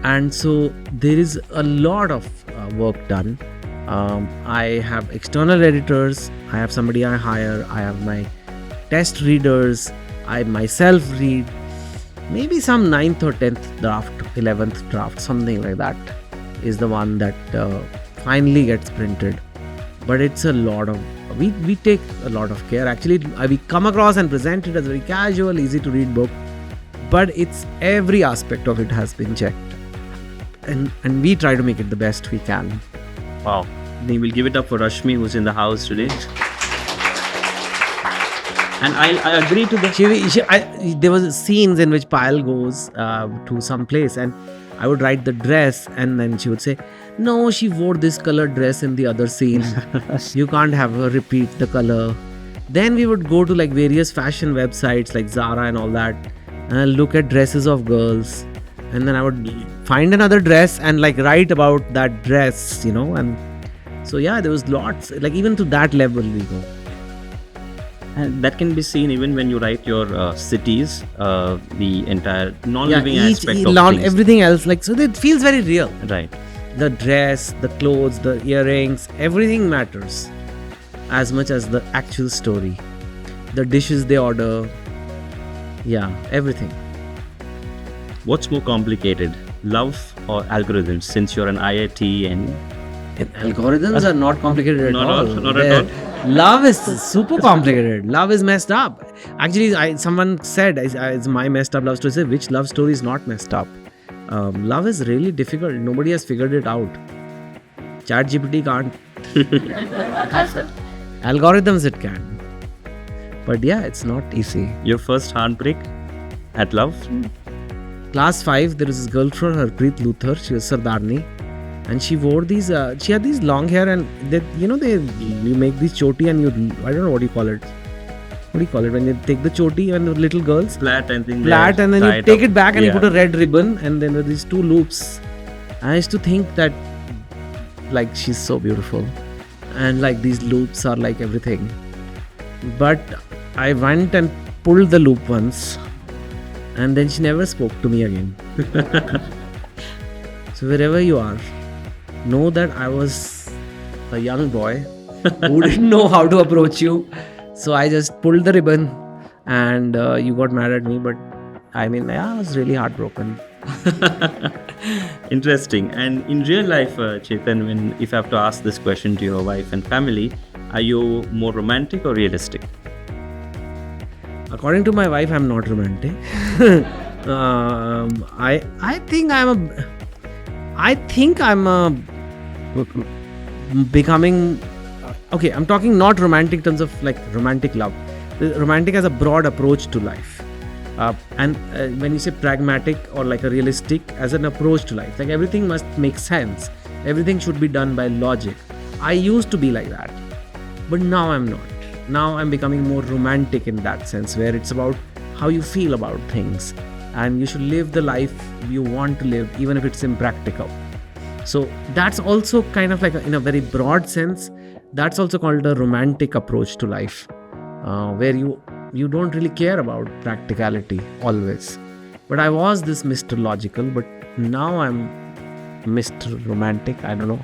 And so there is a lot of work done. I have external editors. I have somebody I hire. I have my test readers. I myself read. Maybe some 9th or 10th draft, 11th draft, something like that is the one that finally gets printed. But it's a lot of, we take a lot of care. Actually, we come across and present it as a very casual, easy to read book. But it's every aspect of it has been checked. And we try to make it the best we can. Wow. We will give it up for Rashmi, who's in the house today. And I agree to that. There was scenes in which Payal goes to some place and I would write the dress and then she would say, no, she wore this colored dress in the other scene. You can't have her repeat the color. Then we would go to like various fashion websites like Zara and all that and look at dresses of girls. And then I would find another dress and like write about that dress, and so yeah, there was lots, like even to that level we go. And that can be seen even when you write your cities, the entire non-living aspect of things. Everything else, like, so it feels very real. Right. The dress, the clothes, the earrings, everything matters as much as the actual story. The dishes they order, yeah, everything. What's more complicated, love or algorithms? Since you're an IIT and algorithms are not complicated at all. Not at all. Love is super complicated. Love is messed up. Actually, someone said, it's my messed up love story. Say, which love story is not messed up? Love is really difficult. Nobody has figured it out. ChatGPT can't. Algorithms it can. But yeah, it's not easy. Your first heartbreak at love? Class 5, there was this girl from Harpreet Luther. She was Sardarni. And she wore these, she had these long hair and you make these choti and I don't know what you call it. What do you call it? When you take the choti and the little girls? Flat and then you take it back and you put a red ribbon and then there are these 2 loops. I used to think that like she's so beautiful. And like these loops are like everything. But I went and pulled the loop once, and then she never spoke to me again. So wherever you are, know that I was a young boy who didn't know how to approach you. So I just pulled the ribbon, and you got mad at me. But I mean, I was really heartbroken. Interesting. And in real life, Chetan, if I have to ask this question to your wife and family, are you more romantic or realistic? According to my wife, I'm not romantic. I think I'm becoming. Okay, I'm talking not romantic in terms of like romantic love. Romantic as a broad approach to life. And when you say pragmatic or like a realistic as an approach to life, like everything must make sense. Everything should be done by logic. I used to be like that, but now I'm not. Now I'm becoming more romantic in that sense, where it's about how you feel about things, and you should live the life you want to live, even if it's impractical. So that's also kind of like in a very broad sense, that's also called a romantic approach to life, where you don't really care about practicality always. But I was this Mr. Logical, but now I'm Mr. Romantic, I don't know.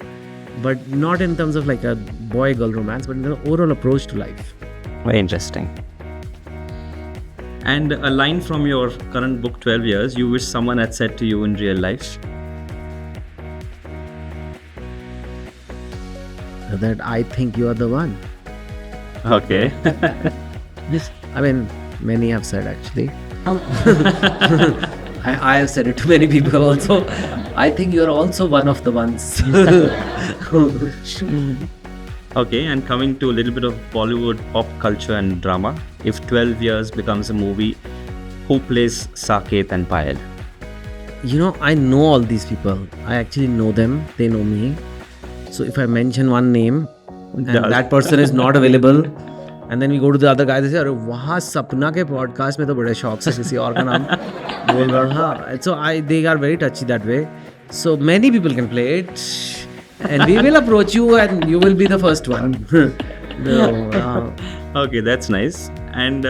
But not in terms of like a boy-girl romance, but in the overall approach to life. Very interesting. And a line from your current book, 12 Years, you wish someone had said to you in real life? That I think you are the one. Okay. Yes. I mean, many have said actually. I have said it to many people also. I think you are also one of the ones. Okay, and coming to a little bit of Bollywood pop culture and drama, if 12 Years becomes a movie, who plays Saket and Payal? You know, I know all these people. I actually know them. They know me. So if I mention one name and that person is not available, and then we go to the other guy, they say, "अरे वहाँ सपना के podcast में तो बड़े शौक से किसी और का नाम बोल रहा था." So they are very touchy that way. So many people can play it, and we will approach you, and you will be the first one. Okay, that's nice. And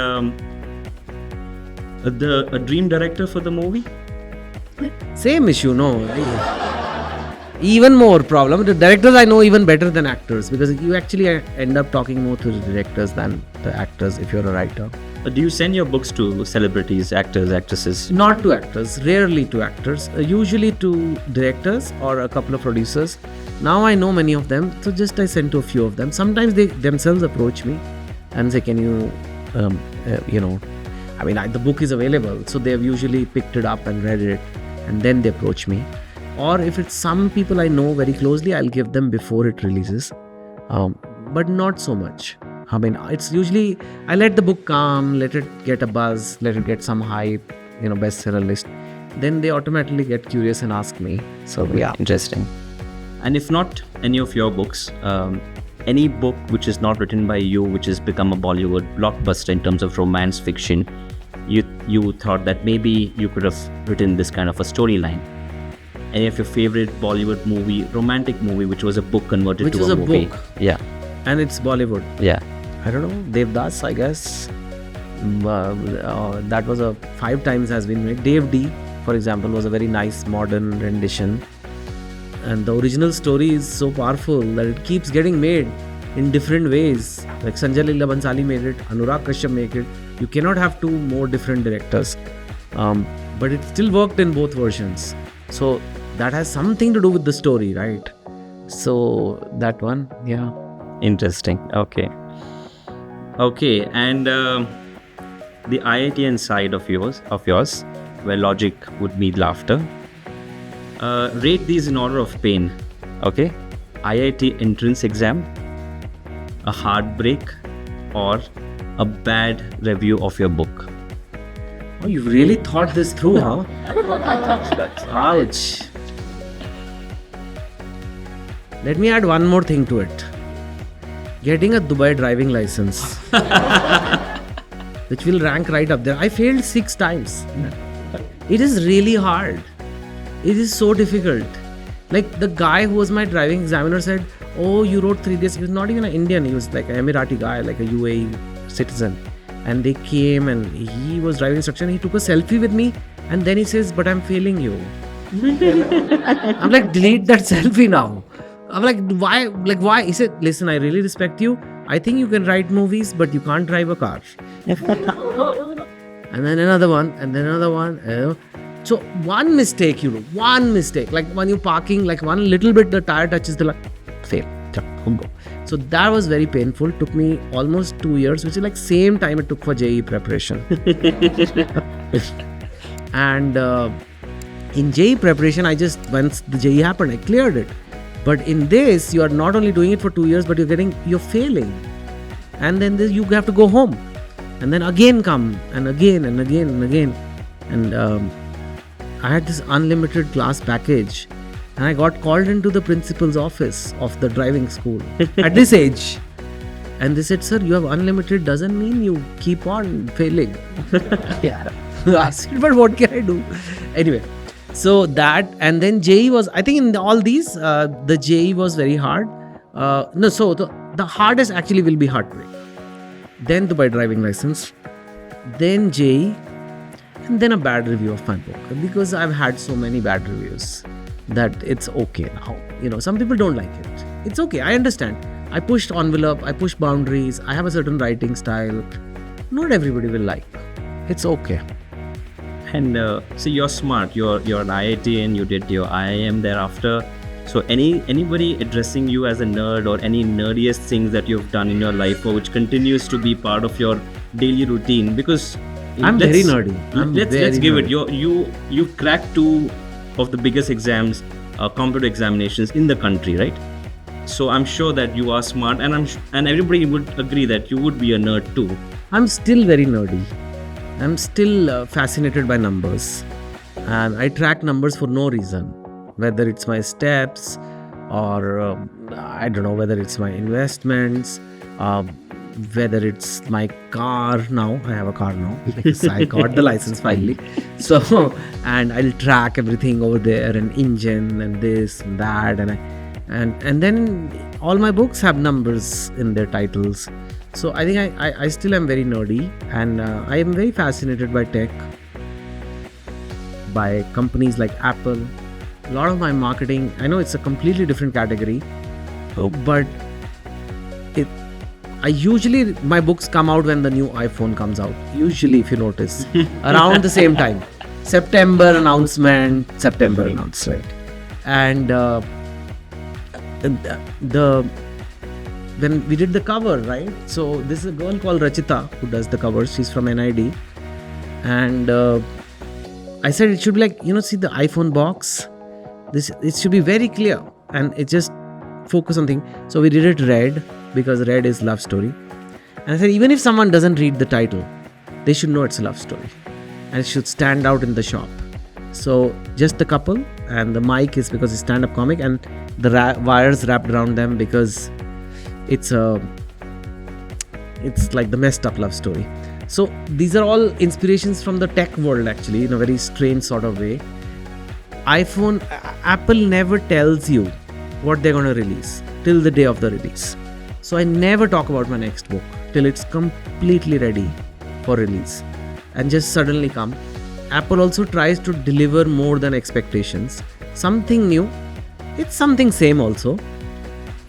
a dream director for the movie? Same issue, no. Even more problem. The directors I know even better than actors, because you actually end up talking more to the directors than the actors if you're a writer. Do you send your books to celebrities, actors, actresses? Not to actors, rarely to actors, usually to directors or a couple of producers. Now I know many of them, so just I send to a few of them. Sometimes they themselves approach me and say, "Can you, the book is available," so they have usually picked it up and read it, and then they approach me. Or if it's some people I know very closely, I'll give them before it releases, but not so much. I mean, it's usually, I let the book come, let it get a buzz, let it get some hype, bestseller list. Then they automatically get curious and ask me. So yeah. Interesting. And if not any of your books, any book which is not written by you, which has become a Bollywood blockbuster in terms of romance fiction, you thought that maybe you could have written this kind of a storyline. Any of your favorite Bollywood movie, romantic movie, which was a book converted to a movie? Which was a book. Yeah. And it's Bollywood. Yeah. I don't know, Devdas, I guess. That was 5 times has been made. Dev D, for example, was a very nice modern rendition. And the original story is so powerful that it keeps getting made in different ways. Like Sanjay Leela Bhansali made it, Anurag Kashyap made it. You cannot have 2 more different directors. But it still worked in both versions. So that has something to do with the story, right? So that one, yeah. Interesting. Okay. And the IITN side of yours, where logic would meet laughter. Rate these in order of pain. Okay. IIT entrance exam, a heartbreak, or a bad review of your book. Oh, you really thought this through, huh? Ouch. Let me add one more thing to it. Getting a Dubai driving license, which will rank right up there. I failed 6 times. It is really hard. It is so difficult. Like the guy who was my driving examiner said, "Oh, you wrote 3 days." He was not even an Indian. He was like an Emirati guy, like a UAE citizen. and they came and he was driving instruction. He took a selfie with me and then he says, "But I'm failing you." I'm like, delete that selfie now. I'm like, why? Like, why? He said, "Listen, I really respect you. I think you can write movies, but you can't drive a car." And then another one, and then another one. So one mistake you do, one mistake, like when you're parking, like one little bit the tire touches the fail. Go. So that was very painful. Took me almost 2 years, which is like same time it took for JEE preparation. And in JEE preparation, once the JEE happened, I cleared it. But in this, you are not only doing it for 2 years, but you're failing. And then you have to go home. And then again come, and again, and again, and again. And I had this unlimited class package. And I got called into the principal's office of the driving school at this age. And they said, "Sir, you have unlimited doesn't mean you keep on failing." Yeah. I said, "But what can I do?" Anyway, so that, and then JEE was, I think in all these, the JEE was very hard. So the hardest actually will be heartbreak. Then Dubai driving license. Then JEE. And then a bad review of my book. Because I've had so many bad reviews that it's okay now. Some people don't like it. It's okay. I understand. I pushed envelope. I pushed boundaries. I have a certain writing style. Not everybody will like. It's okay. And so you're smart. You're an IITian. You did your IIM thereafter. So anybody addressing you as a nerd or any nerdiest things that you've done in your life or which continues to be part of your daily routine? Because I'm very nerdy. Let's give it. You cracked 2 of the biggest exams, competitive examinations in the country, right? So I'm sure that you are smart, and everybody would agree that you would be a nerd too. I'm still very nerdy. I'm still fascinated by numbers, and I track numbers for no reason. Whether it's my steps, or I don't know, whether it's my investments, whether it's my car. Now I have a car now because I got the license finally. So, and I'll track everything over there, and engine and this and that, and then all my books have numbers in their titles. So I think I still am very nerdy, and I am very fascinated by tech, by companies like Apple. A lot of my marketing, I know it's a completely different category, but my books come out when the new iPhone comes out. Usually, if you notice, around the same time. September announcement. And when we did the cover, right? So this is a girl called Rachita who does the covers. She's from NID. And I said it should be like, see the iPhone box. It should be very clear. And it just focus on things. So we did it red, because red is love story. And I said, even if someone doesn't read the title, they should know it's a love story. And it should stand out in the shop. So just the couple, and the mic is because it's stand-up comic, and the wires wrapped around them because it's like the messed up love story. So these are all inspirations from the tech world, actually, in a very strange sort of way. Apple never tells you what they're going to release till the day of the release. So I never talk about my next book till it's completely ready for release and just suddenly come. Apple also tries to deliver more than expectations. Something new. It's something same also.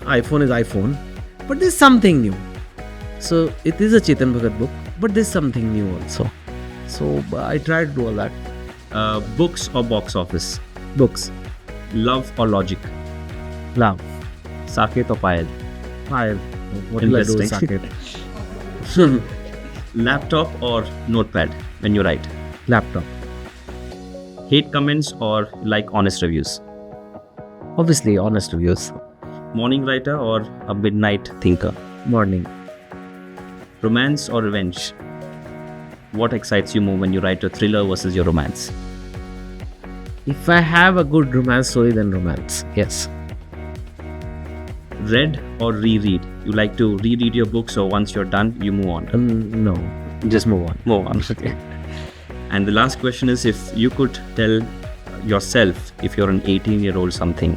iPhone is iPhone. But there's something new. So it is a Chetan Bhagat book, but there's something new also. So I try to do all that. Books or box office? Books. Love or logic? Love. Saket or Payal? Payal. What will I do with Saket? Laptop or notepad when you write? Laptop. Hate comments or like honest reviews? Obviously, honest reviews. Morning writer or a midnight thinker? Morning. Romance or revenge? What excites you more when you write a thriller versus your romance? If I have a good romance story, then romance. Yes. Read or reread? You like to reread your books, or once you're done, you move on? No. Just move on. Move on. Okay. And the last question is, if you could tell yourself, if you're an 18-year-old something,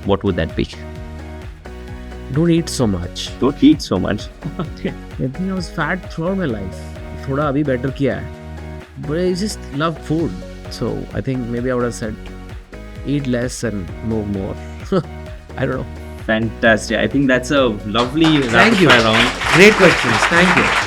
what would that be? Don't eat so much. Don't eat so much. I think I was fat throughout my life. थोड़ा अभी better किया है. But I just love food. So I think maybe I would have said eat less and move more. I don't know. Fantastic. I think that's a lovely Thank rapid you. fire round. Great questions. Thank you.